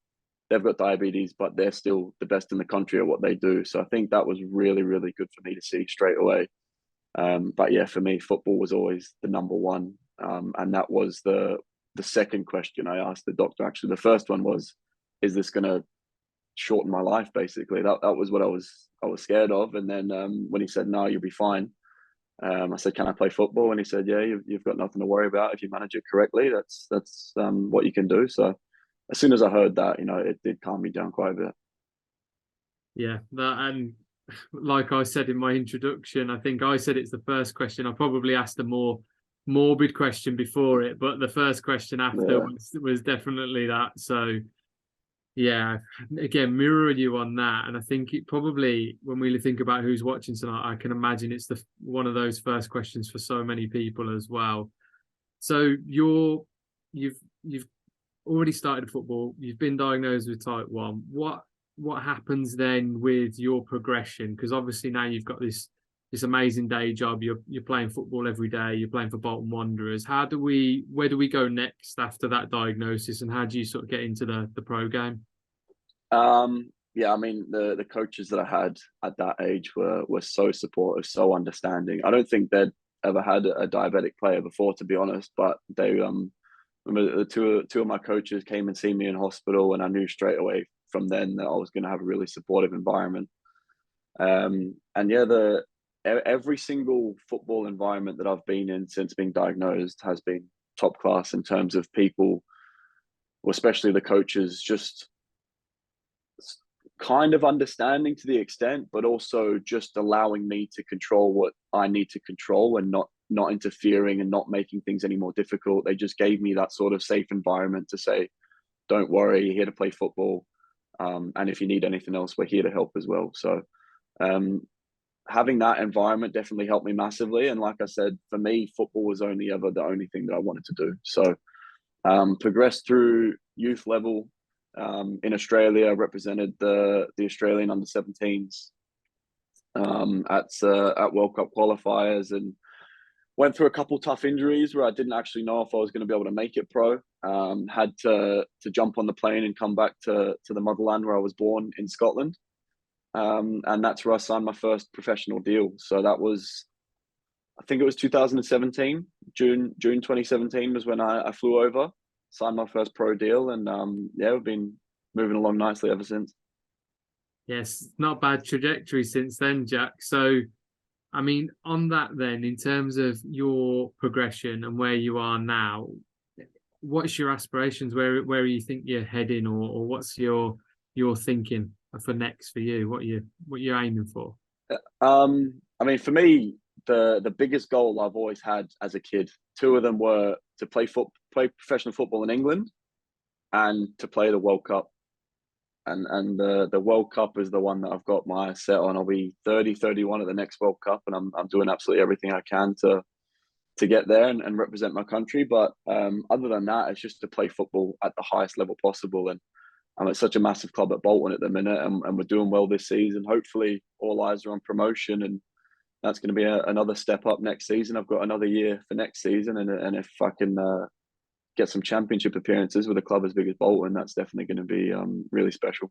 they've got diabetes, but they're still the best in the country at what they do. So I think that was really, really good for me to see straight away. But yeah, for me, football was always the number one. And that was the second question I asked the doctor. Actually, the first one was, is this going to shorten my life? Basically, that was what I was scared of. And then when he said, no, you'll be fine. I said, can I play football? And he said, yeah, you've got nothing to worry about. If you manage it correctly, that's what you can do. So as soon as I heard that, it did calm me down quite a bit. Yeah, and like I said in my introduction, I think I said it's the first question. I probably asked a more morbid question before it, but the first question after was definitely that. So yeah, again, mirroring you on that. And I think it probably, when we think about who's watching tonight, I can imagine it's one of those first questions for so many people as well. So you've already started football. You've been diagnosed with type 1. What happens then with your progression? Because obviously now you've got this amazing day job. You're playing football every day. You're playing for Bolton Wanderers. Where do we go next after that diagnosis, and how do you sort of get into the pro game? Yeah, I mean, the coaches that I had at that age were so supportive, so understanding. I don't think they'd ever had a diabetic player before, to be honest, but they remember the two of my coaches came and seen me in hospital, and I knew straight away from then that I was going to have a really supportive environment. And yeah, every single football environment that I've been in since being diagnosed has been top class in terms of people, especially the coaches, just kind of understanding to the extent, but also just allowing me to control what I need to control, and not interfering and not making things any more difficult. They just gave me that sort of safe environment to say, don't worry, you're here to play football. And if you need anything else, we're here to help as well. So having that environment definitely helped me massively. And like I said, for me, football was only ever the only thing that I wanted to do. So progressed through youth level in Australia, represented the Australian under-17s at World Cup qualifiers, and went through a couple tough injuries where I didn't actually know if I was going to be able to make it pro. Had to jump on the plane and come back to the motherland where I was born in Scotland. And that's where I signed my first professional deal. So that was, I think it was 2017, June 2017 was when I flew over, signed my first pro deal, and we've been moving along nicely ever since. Yes, not bad trajectory since then, Jack. So, I mean, on that then, in terms of your progression and where you are now, what's your aspirations? Where you think you're heading, or what's your thinking for next for you? What you're aiming for? I mean, for me, the biggest goal I've always had as a kid, two of them were to play professional football in England and to play the World Cup. and the World Cup is the one that I've got my set on. I'll be 30, 31 at the next World Cup, and I'm doing absolutely everything I can to get there and represent my country. But other than that, it's just to play football at the highest level possible. And I'm at such a massive club at Bolton at the minute, and we're doing well this season. Hopefully, all eyes are on promotion, and that's going to be another step up next season. I've got another year for next season, and if I can get some championship appearances with a club as big as Bolton, that's definitely going to be really special.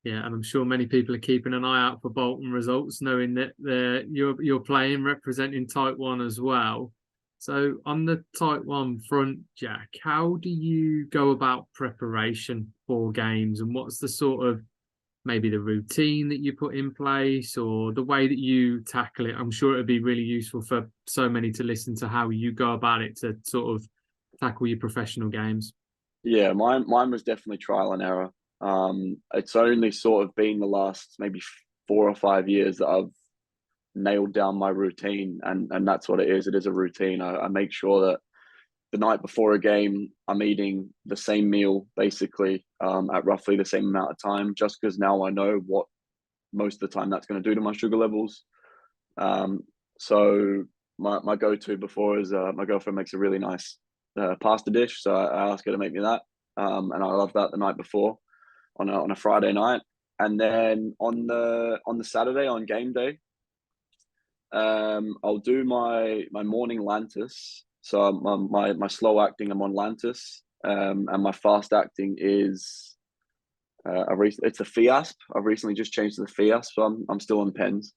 Yeah, and I'm sure many people are keeping an eye out for Bolton results, knowing that you're playing representing Type 1 as well. So on the Type 1 front, Jack, how do you go about preparation for games, and what's the sort of maybe the routine that you put in place or the way that you tackle it? I'm sure it'd be really useful for so many to listen to how you go about it to sort of tackle your professional games. Yeah, mine was definitely trial and error. It's only sort of been the last maybe 4 or 5 years that I've nailed down my routine, and that's what it is. It is a routine. I make sure that the night before a game, I'm eating the same meal basically at roughly the same amount of time, just because now I know what most of the time that's going to do to my sugar levels. So my go-to before is my girlfriend makes a really nice pasta dish, so I ask her to make me that, and I love that the night before on a Friday night. And then on the Saturday, on game day, I'll do my morning Lantus. So my slow acting, I'm on Lantus, and my fast acting is it's a Fiasp. I've recently just changed to the Fiasp, so I'm still on pens,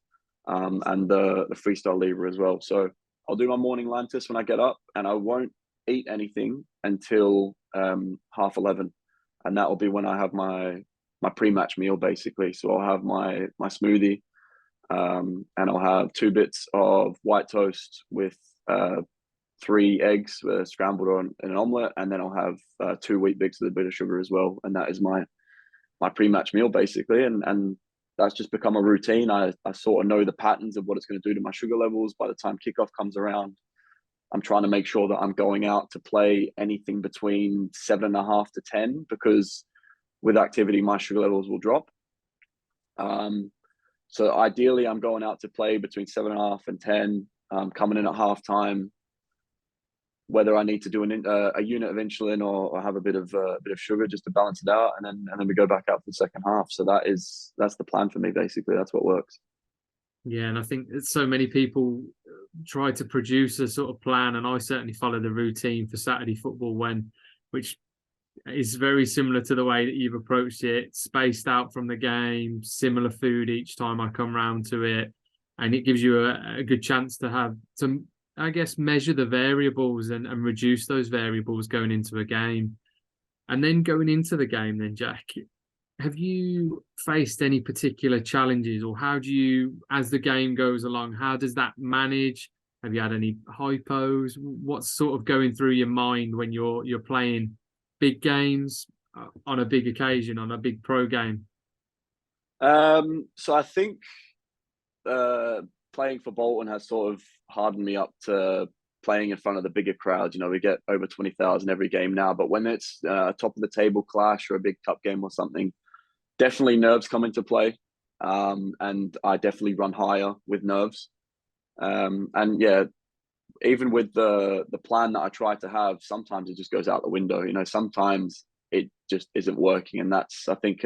and the freestyle lever as well. So I'll do my morning Lantus when I get up, and I won't eat anything until 11:30, and that will be when I have my pre-match meal basically. So I'll have my smoothie, and I'll have 2 bits of white toast with 3 eggs scrambled on in an omelette, and then I'll have 2 wheat bix with a bit of sugar as well, and that is my pre-match meal basically. And that's just become a routine. I sort of know the patterns of what it's going to do to my sugar levels. By the time kickoff comes around, I'm trying to make sure that I'm going out to play anything between 7.5 to 10, because with activity, my sugar levels will drop. So ideally, I'm going out to play between 7.5 and 10, coming in at halftime, whether I need to do a unit of insulin or have a bit of sugar just to balance it out, and then we go back out for the second half. So that's the plan for me basically. That's what works. Yeah, and I think so many people try to produce a sort of plan, and I certainly follow the routine for Saturday football which is very similar to the way that you've approached it, spaced out from the game, similar food each time I come round to it, and it gives you a good chance to have some, I guess, measure the variables and reduce those variables going into a game. And then going into the game then, Jack, have you faced any particular challenges, or how do you, as the game goes along, how does that manage? Have you had any hypos? What's sort of going through your mind when you're playing big games on a big occasion, on a big pro game? So I think playing for Bolton has sort of hardened me up to playing in front of the bigger crowds. You know, we get over 20,000 every game now, but when it's a top of the table clash or a big cup game or something, definitely nerves come into play. And I definitely run higher with nerves. And yeah, even with the plan that I try to have, sometimes it just goes out the window. You know, sometimes it just isn't working, and that's, I think,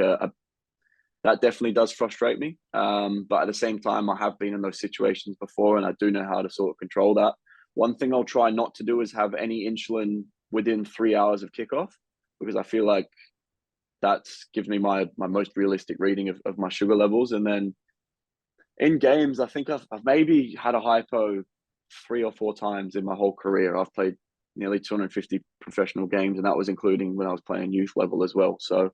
that definitely does frustrate me. But at the same time, I have been in those situations before, and I do know how to sort of control that. One thing I'll try not to do is have any insulin within 3 hours of kickoff, because I feel like that gives me my most realistic reading of my sugar levels. And then in games, I think I've maybe had a hypo 3 or 4 times in my whole career. I've played nearly 250 professional games, and that was including when I was playing youth level as well. So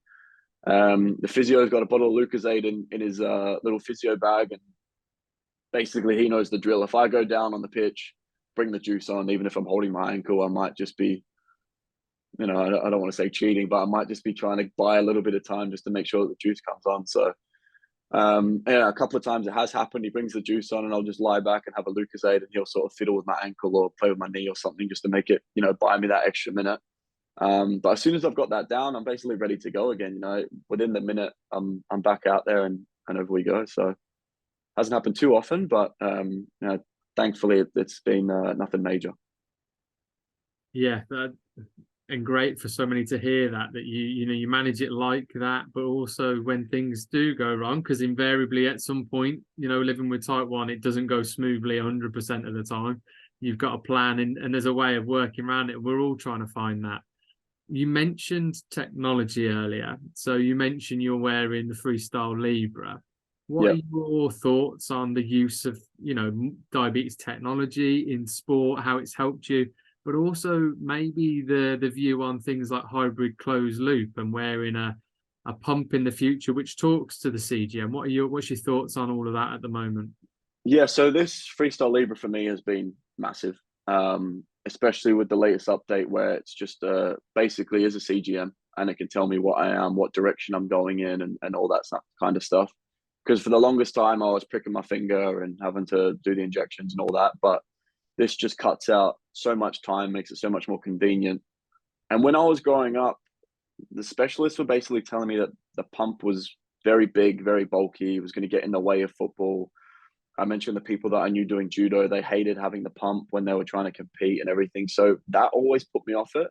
the physio's got a bottle of Lucozade in his little physio bag, and basically he knows the drill. If I go down on the pitch, bring the juice on, even if I'm holding my ankle, I might just be, you know, I don't want to say cheating, but I might just be trying to buy a little bit of time just to make sure that the juice comes on. So yeah, a couple of times it has happened. He brings the juice on, and I'll just lie back and have a Lucozade, and he'll sort of fiddle with my ankle or play with my knee or something just to make it, you know, buy me that extra minute. But as soon as I've got that down, I'm basically ready to go again. You know, within the minute, I'm back out there and over we go. So hasn't happened too often, but you know, thankfully it's been nothing major. Yeah, and great for so many to hear that you know you manage it like that, but also when things do go wrong, because invariably at some point, you know, living with type 1, it doesn't go smoothly 100% of the time. You've got a plan, and there's a way of working around it. We're all trying to find that. You mentioned technology earlier, so you mentioned you're wearing the Freestyle Libra. What Yeah. are your thoughts on the use of, you know, diabetes technology in sport, how it's helped you, but also maybe the view on things like hybrid closed loop and wearing a pump in the future, which talks to the CGM? What's your thoughts on all of that at the moment? Yeah, so this Freestyle Libra for me has been massive, especially with the latest update where it's just basically is a CGM and it can tell me what I am, what direction I'm going in, and all that kind of stuff. Because for the longest time, I was pricking my finger and having to do the injections and all that. But this just cuts out so much time, makes it so much more convenient. And when I was growing up, the specialists were basically telling me that the pump was very big, very bulky, it was going to get in the way of football. I mentioned the people that I knew doing judo, they hated having the pump when they were trying to compete and everything. So that always put me off it.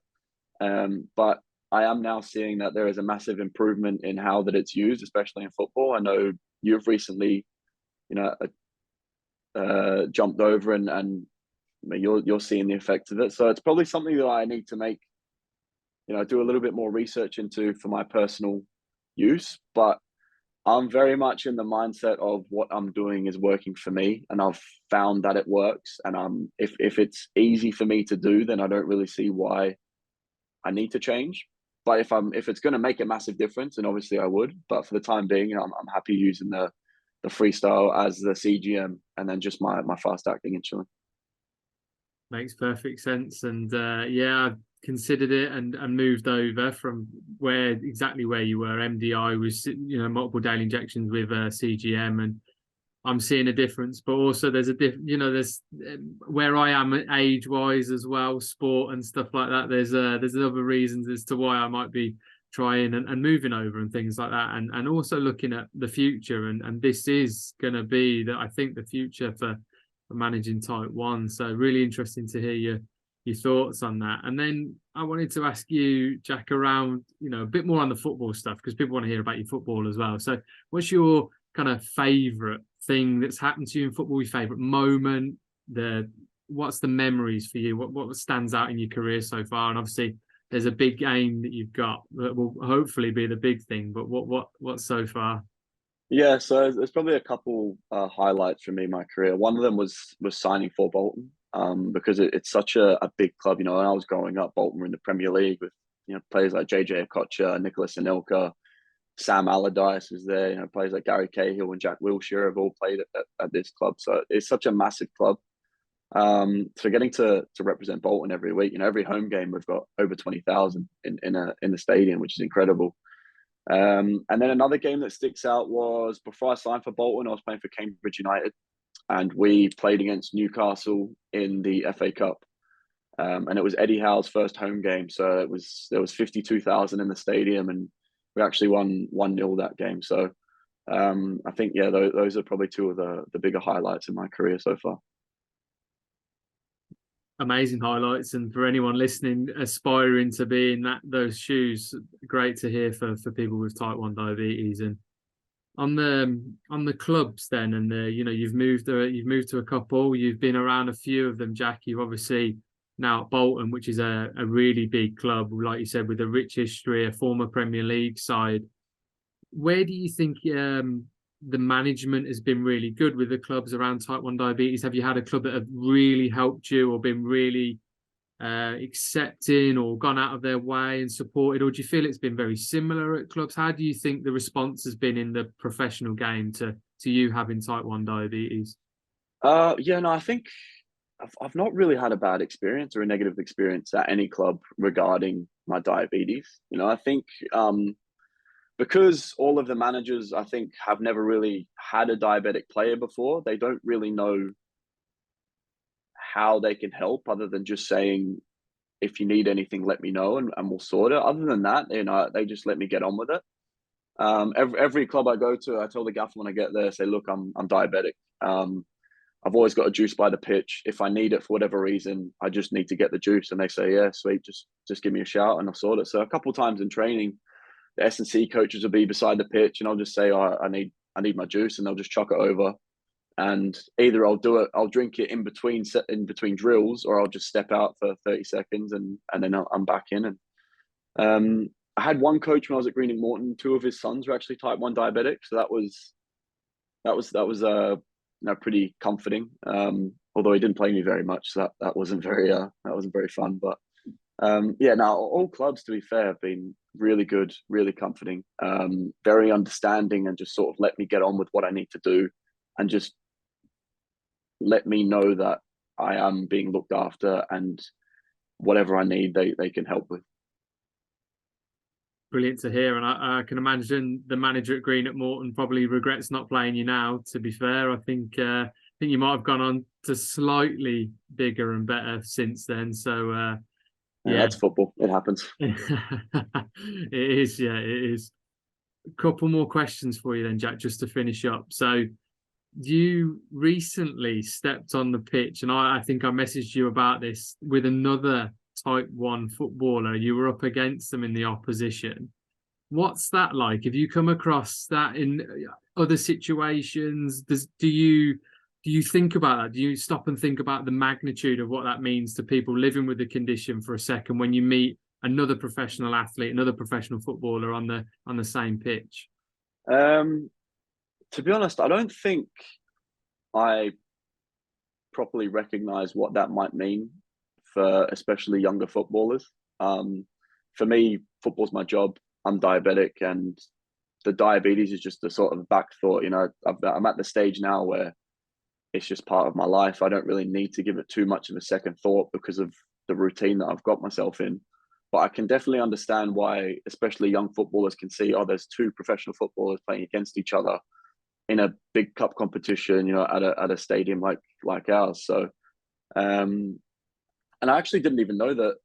But I am now seeing that there is a massive improvement in how that it's used, especially in football. I know you've recently, you know, jumped over and you're seeing the effects of it. So it's probably something that I need to make, you know, do a little bit more research into for my personal use. But I'm very much in the mindset of what I'm doing is working for me, and I've found that it works. And if it's easy for me to do, then I don't really see why I need to change. But if it's going to make a massive difference, then obviously I would. But for the time being, you know, I'm happy using the Freestyle as the CGM and then just my fast acting insulin. Makes perfect sense. And yeah, I've considered it and moved over from exactly where you were. MDI was, you know, multiple daily injections with CGM, and I'm seeing a difference. But also there's you know, there's where I am age wise as well, sport and stuff like that. There's other reasons as to why I might be trying and moving over and things like that, and also looking at the future. And this is going to be I think the future for managing type 1. So really interesting to hear your thoughts on that. And then I wanted to ask you, Jack, around, you know, a bit more on the football stuff, because people want to hear about your football as well. So what's your kind of favorite thing that's happened to you in football, your favorite moment, what's the memories for you, what stands out in your career so far? And obviously there's a big aim that you've got that will hopefully be the big thing, but what's so far? Yeah, so there's probably a couple highlights for me in my career. One of them was signing for Bolton, because it's such a big club. You know, when I was growing up, Bolton were in the Premier League with, you know, players like JJ Okocha, Nicholas Anelka, Sam Allardyce was there. You know, players like Gary Cahill and Jack Wilshere have all played at this club. So it's such a massive club. So getting to represent Bolton every week, you know, every home game we've got over 20,000 in the stadium, which is incredible. And then another game that sticks out was before I signed for Bolton, I was playing for Cambridge United, and we played against Newcastle in the FA Cup. And it was Eddie Howe's first home game, so there was 52,000 in the stadium, and we actually won 1-0 that game. So I think, yeah, those are probably two of the bigger highlights in my career so far. Amazing highlights, and for anyone listening aspiring to be in those shoes, great to hear for people with type 1 diabetes. And on the clubs then, and you know, you've moved to a couple, you've been around a few of them, Jack. You've obviously now at Bolton, which is a really big club, like you said, with a rich history, a former Premier League side. Where do you think the management has been really good with the clubs around type 1 diabetes? Have you had a club that have really helped you or been really accepting or gone out of their way and supported, or do you feel it's been very similar at clubs? How do you think the response has been in the professional game to you having type 1 diabetes? Yeah, no, I think I've not really had a bad experience or a negative experience at any club regarding my diabetes. You know, I think because all of the managers, I think, have never really had a diabetic player before, they don't really know how they can help other than just saying if you need anything, let me know and we'll sort it. Other than that, you know, they just let me get on with it. Every club I go to, I tell the gaffer when I get there, say, look, I'm diabetic. I've always got a juice by the pitch. If I need it for whatever reason, I just need to get the juice. And they say, yeah, sweet, just give me a shout and I'll sort it. So a couple of times in training, the S&C coaches will be beside the pitch and I'll just say, oh, I need my juice, and they'll just chuck it over. And either I'll drink it in between drills, or I'll just step out for 30 seconds and then I'm back in. And I had one coach when I was at Green & Morton, 2 of his sons were actually type 1 diabetic. So that was pretty comforting. Although he didn't play me very much, so that wasn't very fun. But all clubs, to be fair, have been really good, really comforting, very understanding, and just sort of let me get on with what I need to do, and just let me know that I am being looked after, and whatever I need, they can help with. Brilliant to hear, and I can imagine the manager at Green at Morton probably regrets not playing you now. To be fair, I think you might have gone on to slightly bigger and better since then. So yeah, that's football. It happens. It is, yeah, it is. A couple more questions for you then, Jack, just to finish up. So you recently stepped on the pitch, and I think I messaged you about this, with another type 1 footballer. You were up against them in the opposition. What's that like? Have you come across that in other situations? Do you think about that? Do you stop and think about the magnitude of what that means to people living with the condition for a second when you meet another professional athlete, another professional footballer on the same pitch? To be honest, I don't think I properly recognize what that might mean for especially younger footballers. For me, football's my job. I'm diabetic, and the diabetes is just a sort of back thought. You know, I'm at the stage now where it's just part of my life. I don't really need to give it too much of a second thought because of the routine that I've got myself in. But I can definitely understand why, especially young footballers, can see, oh, there's 2 professional footballers playing against each other in a big cup competition, you know, at a stadium like ours. So, and I actually didn't even know that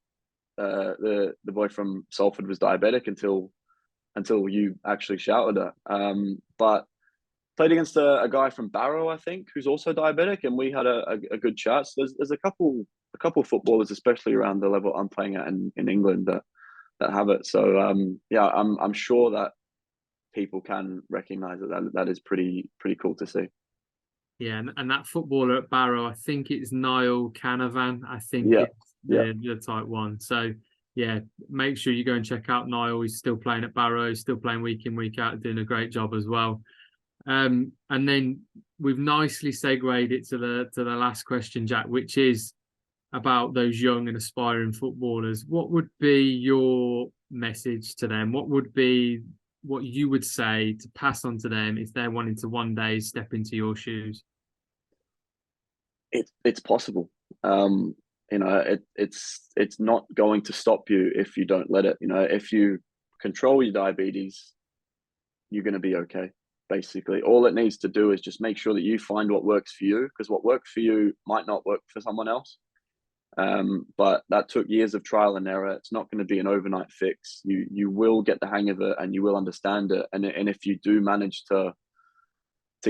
the boy from Salford was diabetic until you actually shouted it. But played against a guy from Barrow, I think, who's also diabetic, and we had a good chat. So there's a couple of footballers, especially around the level I'm playing at in England, that have it. So I'm sure that people can recognise that is pretty cool to see. Yeah, and that footballer at Barrow, I think it's Niall Canavan. I think it's the type 1. So yeah, make sure you go and check out Niall. He's still playing at Barrow, still playing week in, week out, doing a great job as well. And then we've nicely segued it to the last question, Jack, which is about those young and aspiring footballers. What would be your message to them? What would be what you would say to pass on to them if they're wanting to one day step into your shoes? It's possible. You know, it's not going to stop you if you don't let it. You know, if you control your diabetes, you're going to be okay. Basically, all it needs to do is just make sure that you find what works for you, because what works for you might not work for someone else. But that took years of trial and error. It's not going to be an overnight fix. You will get the hang of it, and you will understand it. And if you do manage to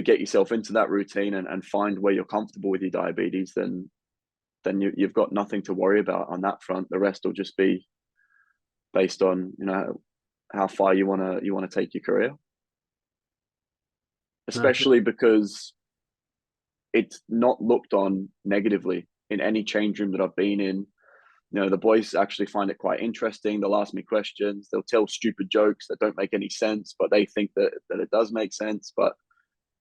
get yourself into that routine and find where you're comfortable with your diabetes, then you've got nothing to worry about on that front. The rest will just be based on, you know, how far you want to take your career. Especially because it's not looked on negatively in any change room that I've been in. You know, the boys actually find it quite interesting. They'll ask me questions. They'll tell stupid jokes that don't make any sense, but they think that it does make sense. But,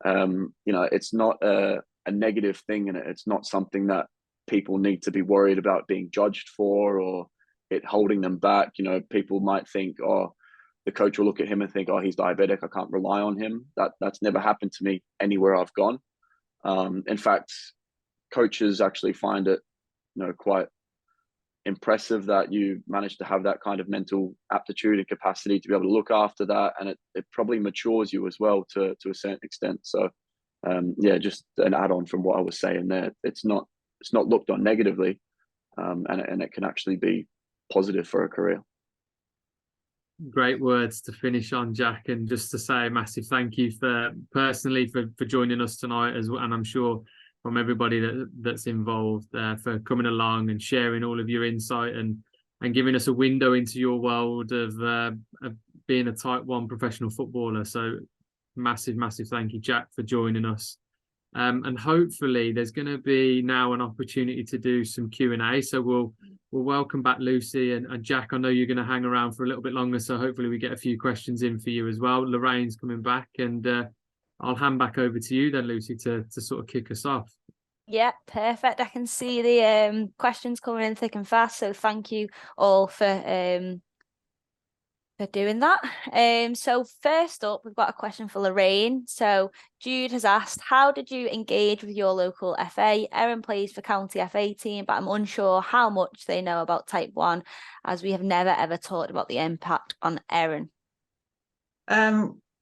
you know, it's not a negative thing, and it's not something that people need to be worried about being judged for, or it holding them back. You know, people might think, oh, the coach will look at him and think, oh, he's diabetic, I can't rely on him. That's never happened to me anywhere I've gone. In fact, coaches actually find it, you know, quite impressive that you manage to have that kind of mental aptitude and capacity to be able to look after that, and it probably matures you as well to a certain extent. So just an add-on from what I was saying there. It's not looked on negatively, and it can actually be positive for a career. Great words to finish on, Jack, and just to say a massive thank you for joining us tonight as well, and I'm sure from everybody that's involved for coming along and sharing all of your insight and giving us a window into your world of being a Type 1 professional footballer. So massive thank you, Jack, for joining us. And hopefully there's going to be now an opportunity to do some Q&A. So we'll welcome back Lucy and Jack. I know you're going to hang around for a little bit longer, so hopefully we get a few questions in for you as well. Lorraine's coming back, and I'll hand back over to you then, Lucy, to sort of kick us off. Yeah, perfect. I can see the questions coming in thick and fast. So thank you all for doing that. So first up, we've got a question for Lorraine. So Jude has asked, how did you engage with your local FA? Erin plays for County FA team, but I'm unsure how much they know about Type 1, as we have never ever talked about the impact on Erin.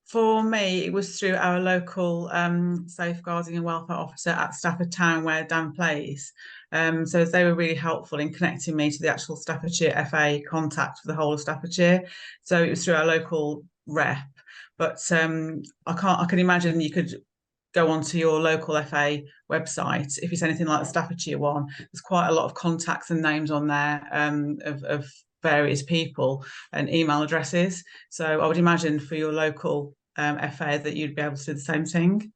For me, it was through our local safeguarding and welfare officer at Stafford Town, where Dan plays. So they were really helpful in connecting me to the actual Staffordshire FA contact for the whole of Staffordshire. So it was through our local rep. But I can imagine you could go onto your local FA website. If it's anything like the Staffordshire one, there's quite a lot of contacts and names on there of various people and email addresses. So I would imagine for your local FA that you'd be able to do the same thing.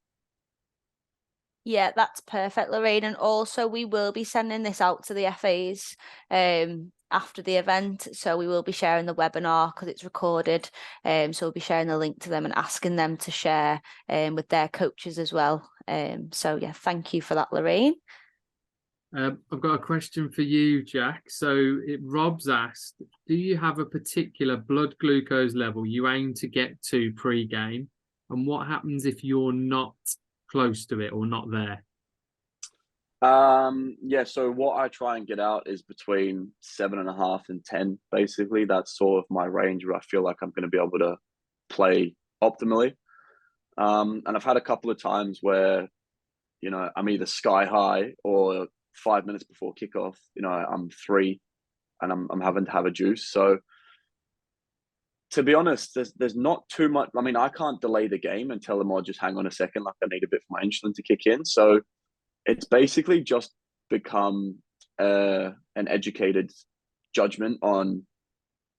Yeah, that's perfect, Lorraine. And also we will be sending this out to the FAs after the event. So we will be sharing the webinar because it's recorded. So we'll be sharing the link to them and asking them to share with their coaches as well. So yeah, thank you for that, Lorraine. I've got a question for you, Jack. So Rob's asked, do you have a particular blood glucose level you aim to get to pre-game? And what happens if you're not close to it or not there? Yeah, so what I try and get out is between 7.5 and 10, basically. That's sort of my range where I feel like I'm going to be able to play optimally. And I've had a couple of times where, you know, I'm either sky high or 5 minutes before kickoff, you know, I'm 3 and I'm having to have a juice. So to be honest, there's not too much. I mean, I can't delay the game and tell them, oh, just hang on a second, like I need a bit for my insulin to kick in. So it's basically just become an educated judgment on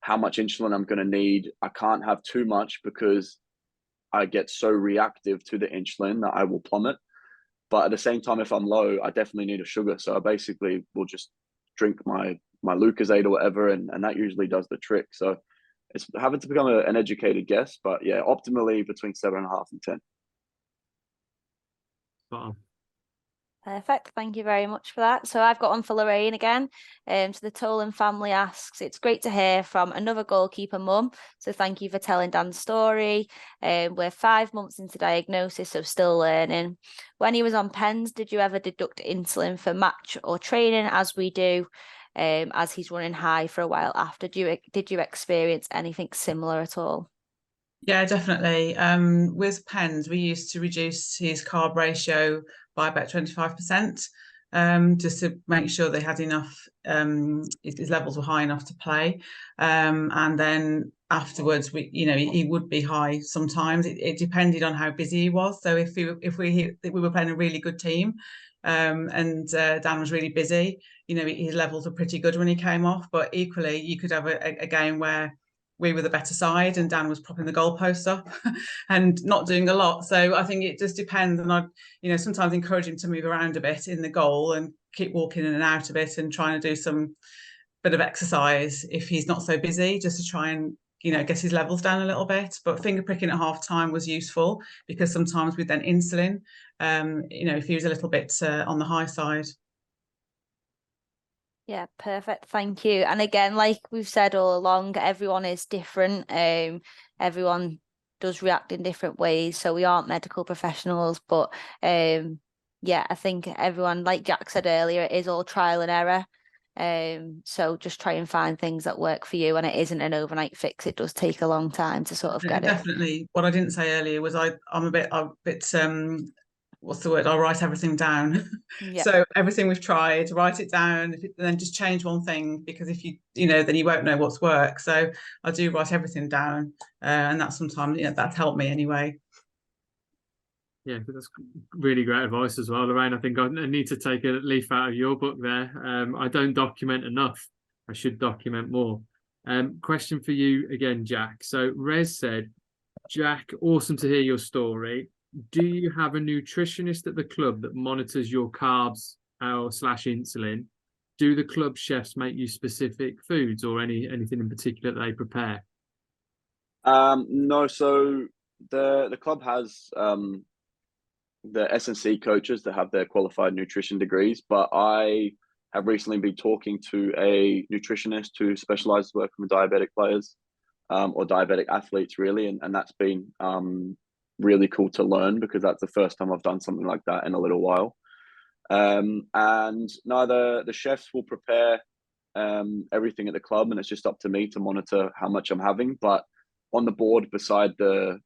how much insulin I'm going to need. I can't have too much because I get so reactive to the insulin that I will plummet. But at the same time, if I'm low, I definitely need a sugar. So I basically will just drink my Lucozade or whatever, and that usually does the trick. So it's having to become an educated guess. But yeah, optimally between 7.5 and 10. Wow. Perfect. Thank you very much for that. So I've got one for Lorraine again. So the Tolan family asks, it's great to hear from another goalkeeper mum. So thank you for telling Dan's story. We're 5 months into diagnosis, so still learning. When he was on pens, did you ever deduct insulin for match or training as we do, as he's running high for a while after? Did you experience anything similar at all? Yeah, definitely. With pens, we used to reduce his carb ratio by about 25%, just to make sure they had enough, his levels were high enough to play. And then afterwards, he would be high sometimes. It depended on how busy he was. So if we were playing a really good team, and Dan was really busy, his levels were pretty good when he came off. But equally, you could have a game where we were the better side and Dan was propping the goalposts up and not doing a lot. So I think it just depends. And I'd, sometimes encourage him to move around a bit in the goal and keep walking in and out of it and trying to do some bit of exercise if he's not so busy, just to try and, get his levels down a little bit. But finger pricking at half time was useful because sometimes with then insulin, if he was a little bit on the high side. Yeah, perfect. Thank you. And again, like we've said all along, everyone is different. Everyone does react in different ways. So we aren't medical professionals, but yeah, I think everyone, like Jack said earlier, it is all trial and error. So just try and find things that work for you, and it isn't an overnight fix. It does take a long time to sort of get it. Definitely. What I didn't say earlier was I'm a bit what's the word? I'll write everything down. Yeah. So everything we've tried, write it down, and then just change one thing, because if you know, then you won't know what's worked. So I do write everything down, and that sometimes, that's helped me anyway. Yeah, that's really great advice as well, Lorraine. I think I need to take a leaf out of your book there. I don't document enough. I should document more. Question for you again, Jack. So Rez said, Jack, awesome to hear your story. Do you have a nutritionist at the club that monitors your carbs or slash insulin? Do the club chefs make you specific foods or anything in particular that they prepare? No, so the club has the S&C coaches that have their qualified nutrition degrees, but I have recently been talking to a nutritionist who specializes working with diabetic players, or diabetic athletes really, and that's been really cool to learn, because that's the first time I've done something like that in a little while. And no, the chefs will prepare everything at the club, and it's just up to me to monitor how much I'm having. But on the board beside the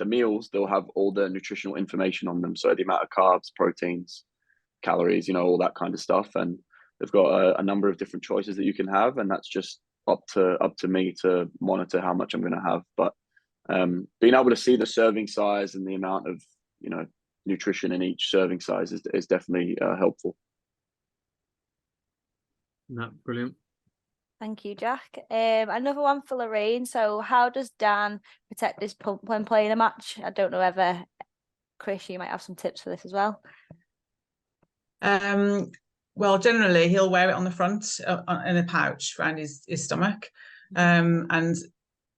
meals, they'll have all the nutritional information on them, so the amount of carbs, proteins, calories, all that kind of stuff. And they've got a number of different choices that you can have, and that's just up to me to monitor how much I'm going to have. But being able to see the serving size and the amount of nutrition in each serving size is definitely helpful. No, brilliant. Thank you, Jack. Another one for Lorraine. So how does Dan protect his pump when playing a match? I don't know whether, Chris, you might have some tips for this as well. Well, generally he'll wear it on the front in a pouch around his stomach, and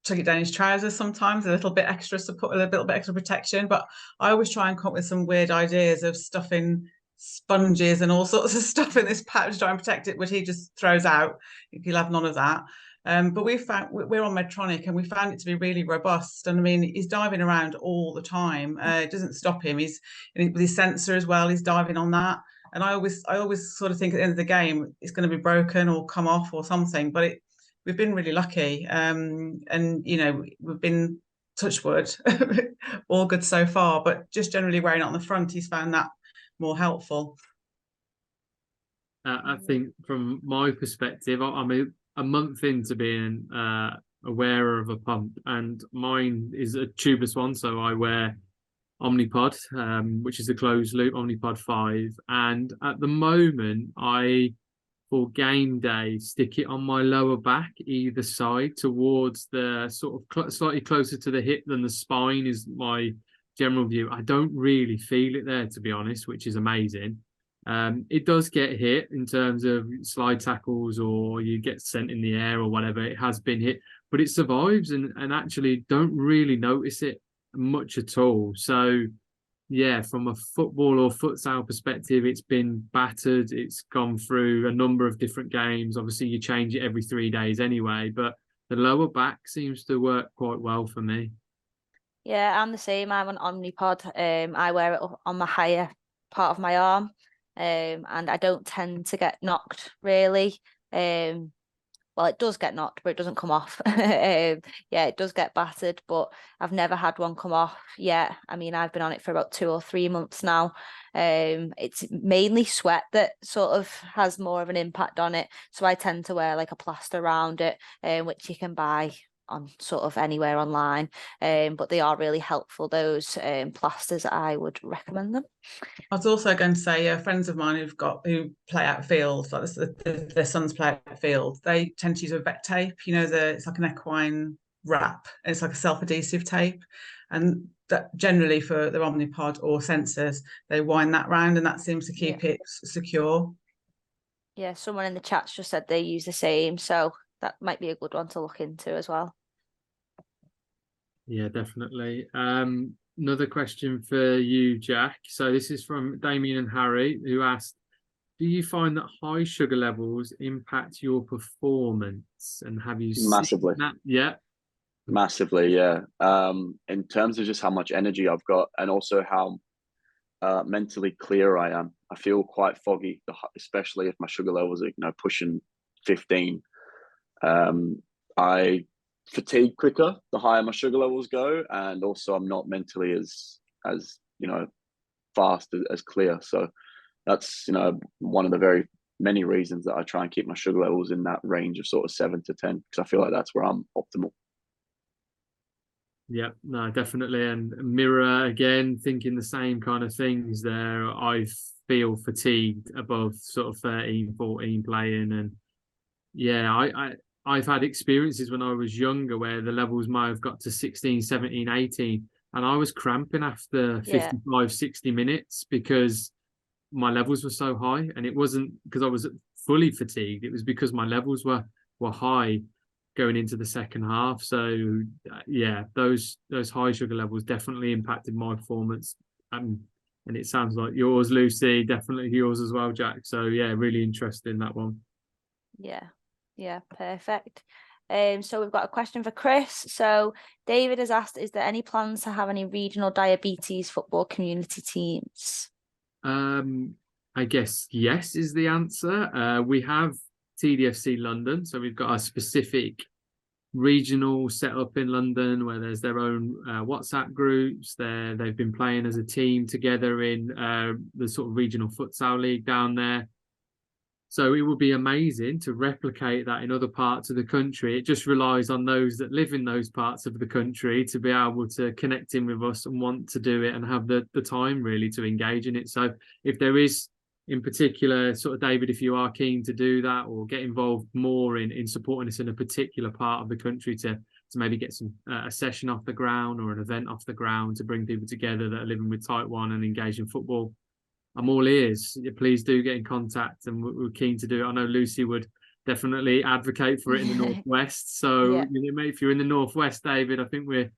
tuck it down his trousers sometimes, a little bit extra support, a little bit extra protection. But I always try and come up with some weird ideas of stuffing sponges and all sorts of stuff in this pouch to try and protect it, which he just throws out. He'll have none of that. But we're on Medtronic, and we found it to be really robust. And I mean, he's diving around all the time. It doesn't stop him. He's with his sensor as well. He's diving on that. And I always sort of think at the end of the game it's going to be broken or come off or something. But we've been really lucky, and we've been, touch wood, all good so far. But just generally wearing it on the front, he's found that more helpful. I think from my perspective, I'm a month into being a wearer of a pump, and mine is a tubeless one, so I wear Omnipod, which is a closed loop Omnipod 5, and at the moment for game day, stick it on my lower back, either side, towards the sort of slightly closer to the hip than the spine is my general view. I don't really feel it there, to be honest, which is amazing. It does get hit in terms of slide tackles, or you get sent in the air or whatever. It has been hit, but it survives, and actually don't really notice it much at all. So yeah, from a football or futsal perspective, it's been battered. It's gone through a number of different games. Obviously you change it every 3 days anyway, but the lower back seems to work quite well for me. Yeah, I'm the same. I'm an Omnipod. I wear it on the higher part of my arm, and I don't tend to get knocked really. Well, it does get knocked, but it doesn't come off. Yeah, it does get battered, but I've never had one come off yet. I mean, I've been on it for about 2 or 3 months now. It's mainly sweat that sort of has more of an impact on it. So I tend to wear like a plaster around it, which you can buy on sort of anywhere online. But they are really helpful, those plasters. I would recommend them. I was also going to say, friends of mine who play outfield, like their sons play outfield, they tend to use a vet tape. It's like an equine wrap. It's like a self-adhesive tape, and that generally for their Omnipod or sensors, they wind that round, and that seems to keep it secure. Yeah, someone in the chat just said they use the same, so that might be a good one to look into as well. Yeah, definitely. Another question for you, Jack. So this is from Damien and Harry, who asked, do you find that high sugar levels impact your performance? And have you Massively seen that? Yeah. Massively, yeah. In terms of just how much energy I've got, and also how mentally clear I am. I feel quite foggy, especially if my sugar levels are pushing 15. I fatigue quicker the higher my sugar levels go, and also I'm not mentally as fast as clear. So that's, you know, one of the very many reasons that I try and keep my sugar levels in that range of sort of 7 to 10, because I feel like that's where I'm optimal. Yeah, no, definitely. And mirror again, thinking the same kind of things there. I feel fatigued above sort of 13, 14 playing. And yeah, I've had experiences when I was younger where the levels might have got to 16, 17, 18. And I was cramping after 55, 60 minutes because my levels were so high. And it wasn't because I was fully fatigued. It was because my levels were high going into the second half. So yeah, those high sugar levels definitely impacted my performance. And it sounds like yours, Lucy, definitely yours as well, Jack. So yeah, really interesting, that one. Yeah, perfect. So we've got a question for Chris. So David has asked, is there any plans to have any regional diabetes football community teams? I guess yes is the answer. We have TDFC London, so we've got a specific regional set up in London where there's their own WhatsApp groups. They've been playing as a team together in the sort of regional futsal league down there. So it would be amazing to replicate that in other parts of the country. It just relies on those that live in those parts of the country to be able to connect in with us and want to do it and have the time really to engage in it. So if there is, in particular, sort of David, if you are keen to do that or get involved more in supporting us in a particular part of the country to maybe get some a session off the ground or an event off the ground to bring people together that are living with type 1 and engage in football, I'm all ears. Please do get in contact, and we're keen to do it. I know Lucy would definitely advocate for it in the Northwest. So Yeah. you know, if you're in the Northwest, David, I think we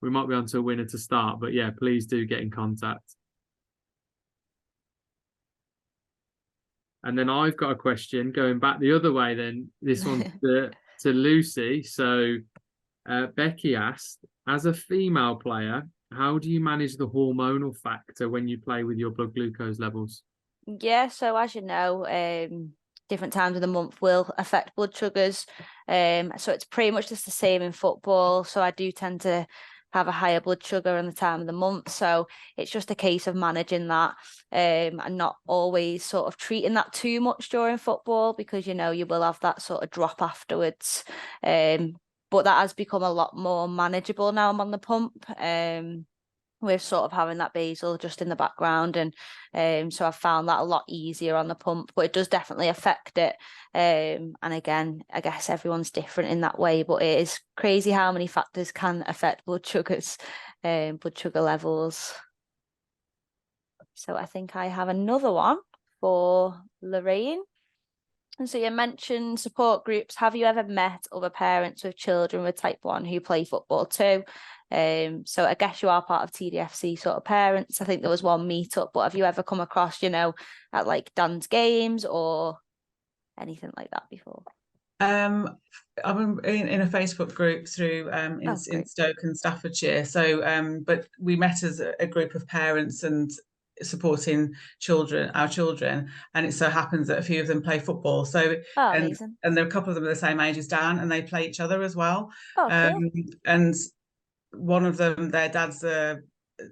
might be onto a winner to start. But yeah, please do get in contact. And then I've got a question going back the other way. Then this one to Lucy. So Becky asked, as a female player, how do you manage the hormonal factor when you play with your blood glucose levels? Yeah, so as you know, different times of the month will affect blood sugars. So it's pretty much just the same in football. So I do tend to have a higher blood sugar in the time of the month. So it's just a case of managing that and not always sort of treating that too much during football, because, you know, you will have that sort of drop afterwards. But that has become a lot more manageable now I'm on the pump. With sort of having that basal just in the background, and so I've found that a lot easier on the pump, but it does definitely affect it. And again, I guess everyone's different in that way, but it is crazy how many factors can affect blood sugars, blood sugar levels. So I think I have another one for Lorraine. And so you mentioned support groups. Have you ever met other parents with children with type 1 who play football too? So I guess you are part of TDFC sort of parents. I think there was one meetup, but have you ever come across, you know, at like Dan's games or anything like that before? I'm in a Facebook group through in Stoke and Staffordshire. So but we met as a group of parents and supporting our children, and it so happens that a few of them play football. So amazing. And there are a couple of them are the same age as Dan, and they play each other as well. Cool. And one of them, their dad's a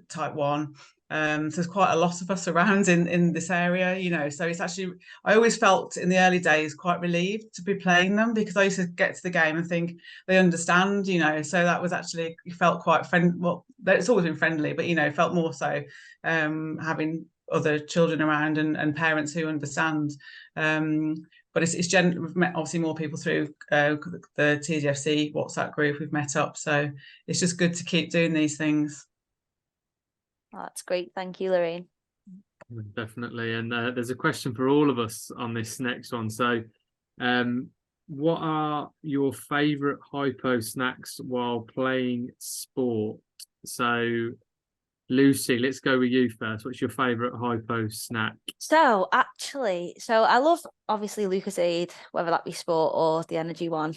type 1. So there's quite a lot of us around in this area, you know. So it's actually, I always felt in the early days quite relieved to be playing them, because I used to get to the game and think they understand, you know. So that was actually, felt quite friendly. Well, it's always been friendly, but, you know, felt more so having other children around and parents who understand. But it's generally, we've met obviously more people through the TDFC WhatsApp group. We've met up, so it's just good to keep doing these things. Oh, that's great. Thank you, Lorraine. Definitely. And there's a question for all of us on this next one. So what are your favourite hypo snacks while playing sport? So Lucy, let's go with you first. What's your favourite hypo snack? So I love obviously Lucozade, whether that be sport or the energy one,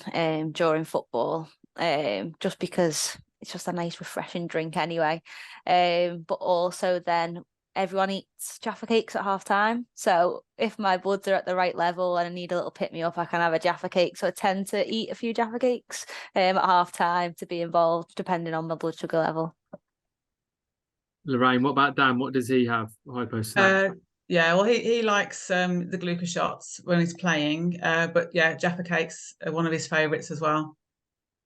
during football, just because it's just a nice refreshing drink anyway. But also then everyone eats Jaffa cakes at half time. So if my bloods are at the right level and I need a little pick me up, I can have a Jaffa cake. So I tend to eat a few Jaffa cakes at half time to be involved, depending on my blood sugar level. Lorraine, what about Dan? What does he have? Hypo snack. Yeah, well, he likes the glucose shots when he's playing. But yeah, Jaffa cakes are one of his favourites as well.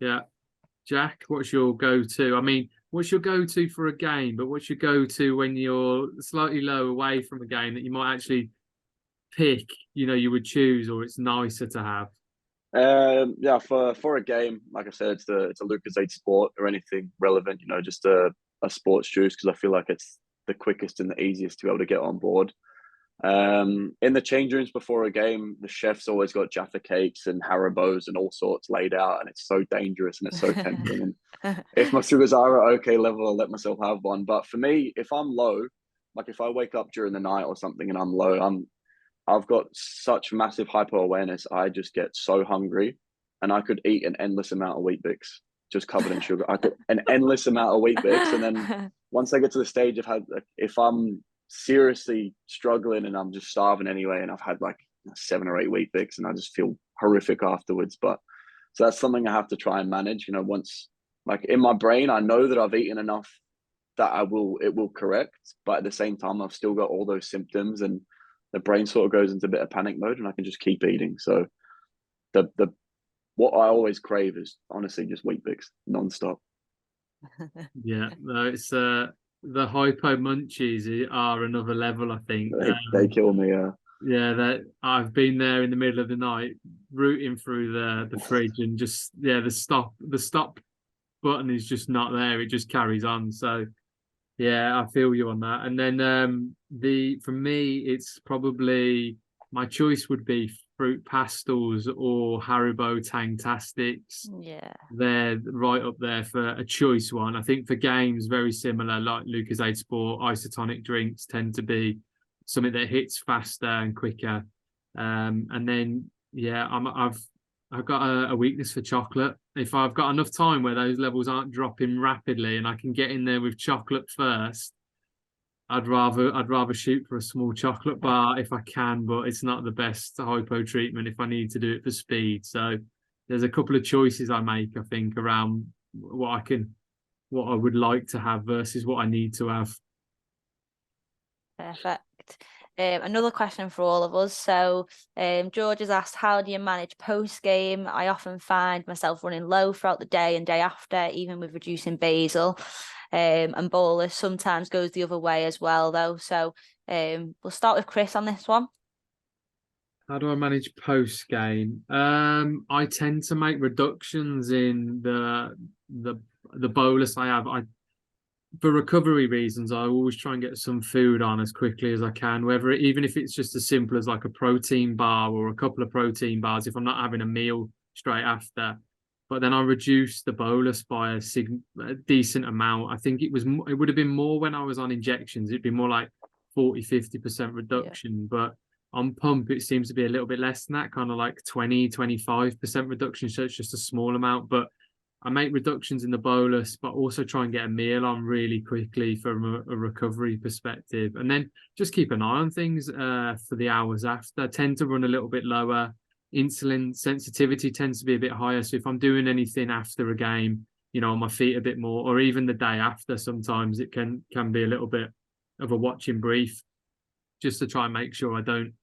Yeah. Jack, what's your go-to? I mean, what's your go-to for a game, but what's your go-to when you're slightly low away from a game that you might actually pick, you would choose, or it's nicer to have? Yeah, for a game, like I said, it's a Lucozade Sport or anything relevant, just a sports juice, because I feel like it's the quickest and the easiest to be able to get on board. In the change rooms before a game, the chef's always got Jaffa cakes and Haribos and all sorts laid out, and it's so dangerous and it's so tempting. And if my sugars are at okay level, I'll let myself have one. But for me, if I'm low, like if I wake up during the night or something and I'm low, I've got such massive hypo awareness. I just get so hungry, and I could eat an endless amount of Wheat Bix just covered in sugar. I could an endless amount of Wheat Bix, and then once I get to the stage of if I'm seriously struggling and I'm just starving anyway, and I've had like 7 or 8 Wheat Bix, and I just feel horrific afterwards. But so that's something I have to try and manage. Once like in my brain, I know that I've eaten enough that it will correct, but at the same time, I've still got all those symptoms, and the brain sort of goes into a bit of panic mode, and I can just keep eating. So the what I always crave is honestly just Wheat Bix nonstop. Yeah, no, it's the hypo munchies are another level, I think. They kill me. Yeah, that I've been there in the middle of the night, rooting through the fridge, and just the stop button is just not there. It just carries on. So yeah, I feel you on that. And then for me, it's probably my choice would be fruit pastels or Haribo Tangtastics. Yeah. They're right up there for a choice one. I think for games, very similar, like Lucozade Sport, isotonic drinks tend to be something that hits faster and quicker. And then yeah, I've got a weakness for chocolate. If I've got enough time where those levels aren't dropping rapidly and I can get in there with chocolate first, I'd rather shoot for a small chocolate bar if I can, but it's not the best hypo treatment if I need to do it for speed. So there's a couple of choices I make, I think, around what I would like to have versus what I need to have. Perfect. Another question for all of us. So George has asked, how do you manage post-game? I often find myself running low throughout the day and day after, even with reducing basal. And bolus sometimes goes the other way as well, though. So we'll start with Chris on this one. How do I manage post-game? I tend to make reductions in the bolus I have. For recovery reasons, I always try and get some food on as quickly as I can, even if it's just as simple as like a protein bar or a couple of protein bars if I'm not having a meal straight after. But then I reduce the bolus by a decent amount. I think it would have been more when I was on injections. It'd be more like 40-50% reduction. Yeah. But on pump, it seems to be a little bit less than that, kind of like 20-25% reduction. So it's just a small amount. But I make reductions in the bolus, but also try and get a meal on really quickly from a recovery perspective. And then just keep an eye on things for the hours after. I tend to run a little bit lower. Insulin sensitivity tends to be a bit higher. So if I'm doing anything after a game, on my feet a bit more, or even the day after, sometimes it can be a little bit of a watching brief just to try and make sure I don't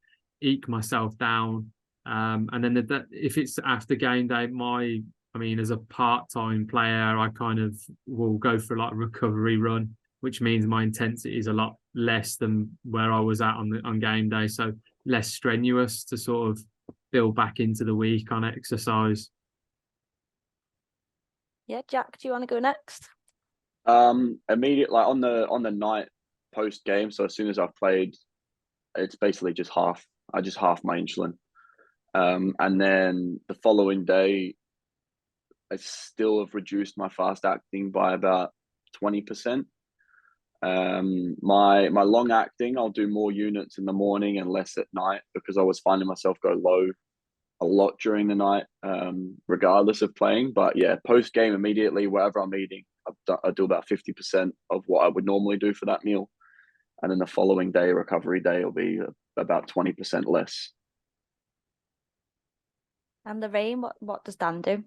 eke myself down. And then if it's after game day, as a part-time player, I kind of will go for like a recovery run, which means my intensity is a lot less than where I was at on game day. So less strenuous to sort of build back into the week on exercise. Yeah, Jack, do you want to go next? Immediately, like on the night post game. So as soon as I've played, it's basically just half. I just half my insulin, and then the following day, I still have reduced my fast acting by about 20%. My long acting, I'll do more units in the morning and less at night because I was finding myself go low a lot during the night, regardless of playing. But yeah, post game immediately, wherever I'm eating, I do about 50% of what I would normally do for that meal, and then the following day, recovery day, will be about 20% less. And Lorraine, what does Dan do?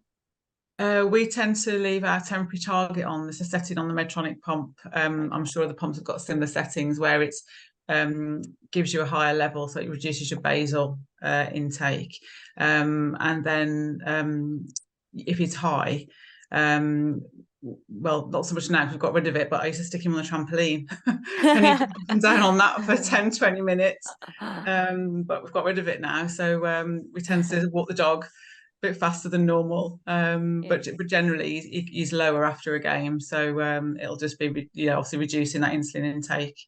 We tend to leave our temporary target on. There's a setting on the Medtronic pump. I'm sure the pumps have got similar settings where it's gives you a higher level, so it reduces your basal intake. And then if it's high, well, not so much now because we've got rid of it, but I used to stick him on the trampoline and he'd jump up and down on that for 10, 20 minutes. But we've got rid of it now. So we tend to walk the dog a bit faster than normal. But generally he's lower after a game. So it'll just be, obviously reducing that insulin intake.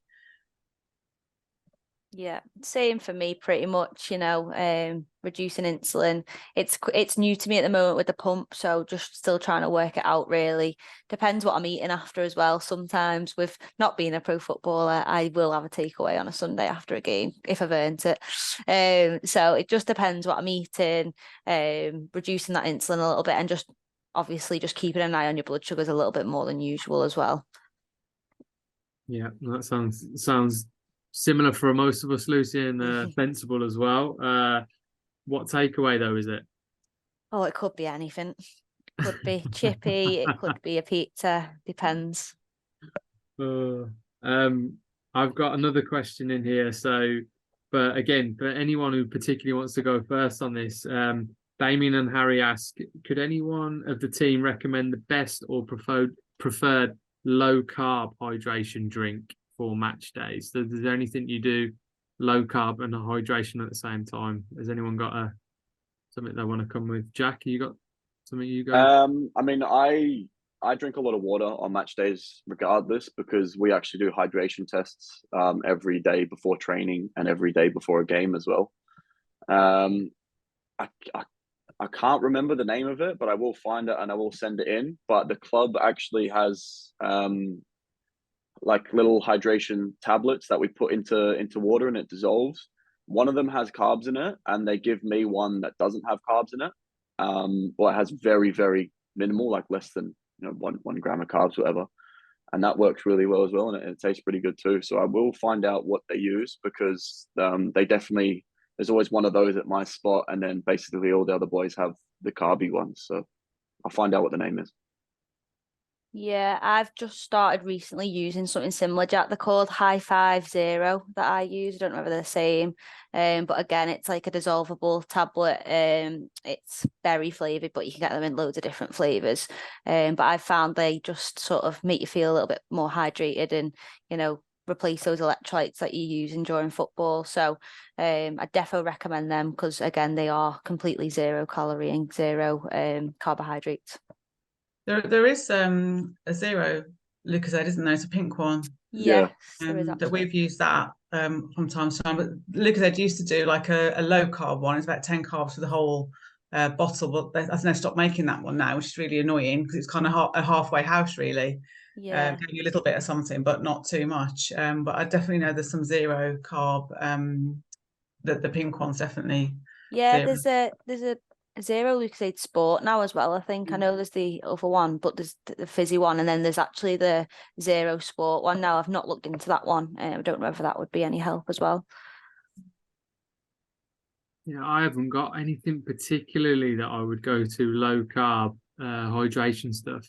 Yeah, same for me pretty much, reducing insulin. It's new to me at the moment with the pump, so just still trying to work it out really. Depends what I'm eating after as well. Sometimes with not being a pro footballer, I will have a takeaway on a Sunday after a game if I've earned it. So it just depends what I'm eating, reducing that insulin a little bit and just obviously just keeping an eye on your blood sugars a little bit more than usual as well. Yeah, that sounds similar for most of us, Lucy, and sensible as well. What takeaway though is it? Oh, it could be anything. It could be chippy, it could be a pizza, depends. I've got another question in here. So, but again, for anyone who particularly wants to go first on this, Damien and Harry ask, could anyone of the team recommend the best or preferred low carb hydration drink for match days? So is there anything you do low carb and hydration at the same time? Has anyone got something they want to come with? Jack, you got something you go? I mean, I drink a lot of water on match days regardless, because we actually do hydration tests every day before training and every day before a game as well. I can't remember the name of it, but I will find it and I will send it in. But the club actually has like little hydration tablets that we put into water and it dissolves. One of them has carbs in it, and they give me one that doesn't have carbs in it. Well, it has very, very minimal, like less than 1 gram of carbs, whatever. And that works really well as well, and it tastes pretty good too. So I will find out what they use, because they definitely, there's always one of those at my spot, and then basically all the other boys have the carby ones. So I'll find out what the name is. Yeah, I've just started recently using something similar, Jack. They're called High 5 Zero that I use. I don't know whether they're the same. But again, it's like a dissolvable tablet. It's berry flavoured, but you can get them in loads of different flavours. But I've found they just sort of make you feel a little bit more hydrated and, replace those electrolytes that you're using during football. So I definitely recommend them because, again, they are completely zero calorie and zero carbohydrates. There is a zero Lucozade, isn't there? It's a pink one. Yes, that we've used that from time to time. But Lucozade used to do like a low carb one. It's about 10 carbs for the whole bottle, but I think they stopped making that one now, which is really annoying because it's kind of a halfway house, really. Yeah, giving you a little bit of something, but not too much. But I definitely know there's some zero carb. The pink one's definitely. yeah. Zero. There's a Zero Lucozade Sport now as well. I think I know there's the other one, but there's the fizzy one, and then there's actually the Zero Sport one. Now I've not looked into that one. I don't know if that would be any help as well. Yeah, I haven't got anything particularly that I would go to low carb hydration stuff.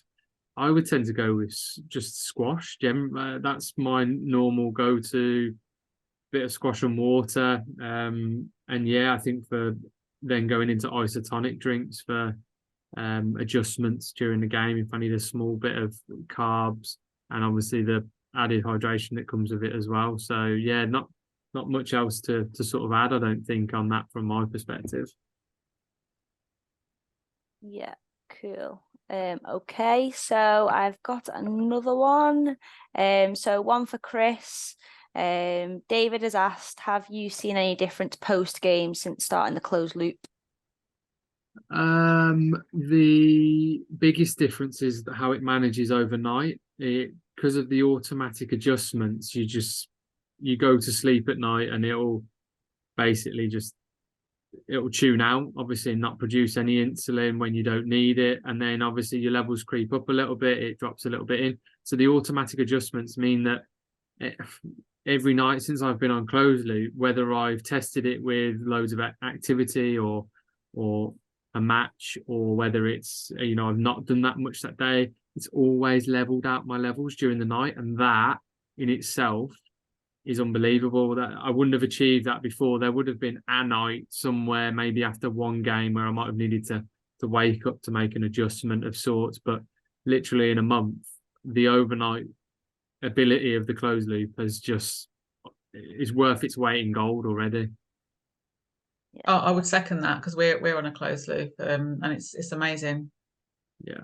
I would tend to go with just squash. That's my normal go-to. Bit of squash and water. And yeah, I think for then going into isotonic drinks for adjustments during the game, if I need a small bit of carbs, and obviously the added hydration that comes with it as well. So yeah, not much else to sort of add, I don't think, on that from my perspective. Yeah, cool. Okay, so I've got another one. So one for Chris. David has asked, have you seen any difference post game since starting the closed loop? The biggest difference is how it manages overnight. Because of the automatic adjustments, you go to sleep at night and it'll basically it'll tune out, obviously, and not produce any insulin when you don't need it. And then obviously your levels creep up a little bit, it drops a little bit in. So the automatic adjustments mean that every night since I've been on closed loop, whether I've tested it with loads of activity or a match, or whether it's, you know, I've not done that much that day, it's always leveled out my levels during the night, and that in itself is unbelievable. That I wouldn't have achieved that before. There would have been a night somewhere, maybe after one game, where I might have needed to wake up to make an adjustment of sorts. But literally in a month, the overnight ability of the closed loop is worth its weight in gold already. I would second that, because we're on a closed loop, and it's amazing. Yeah.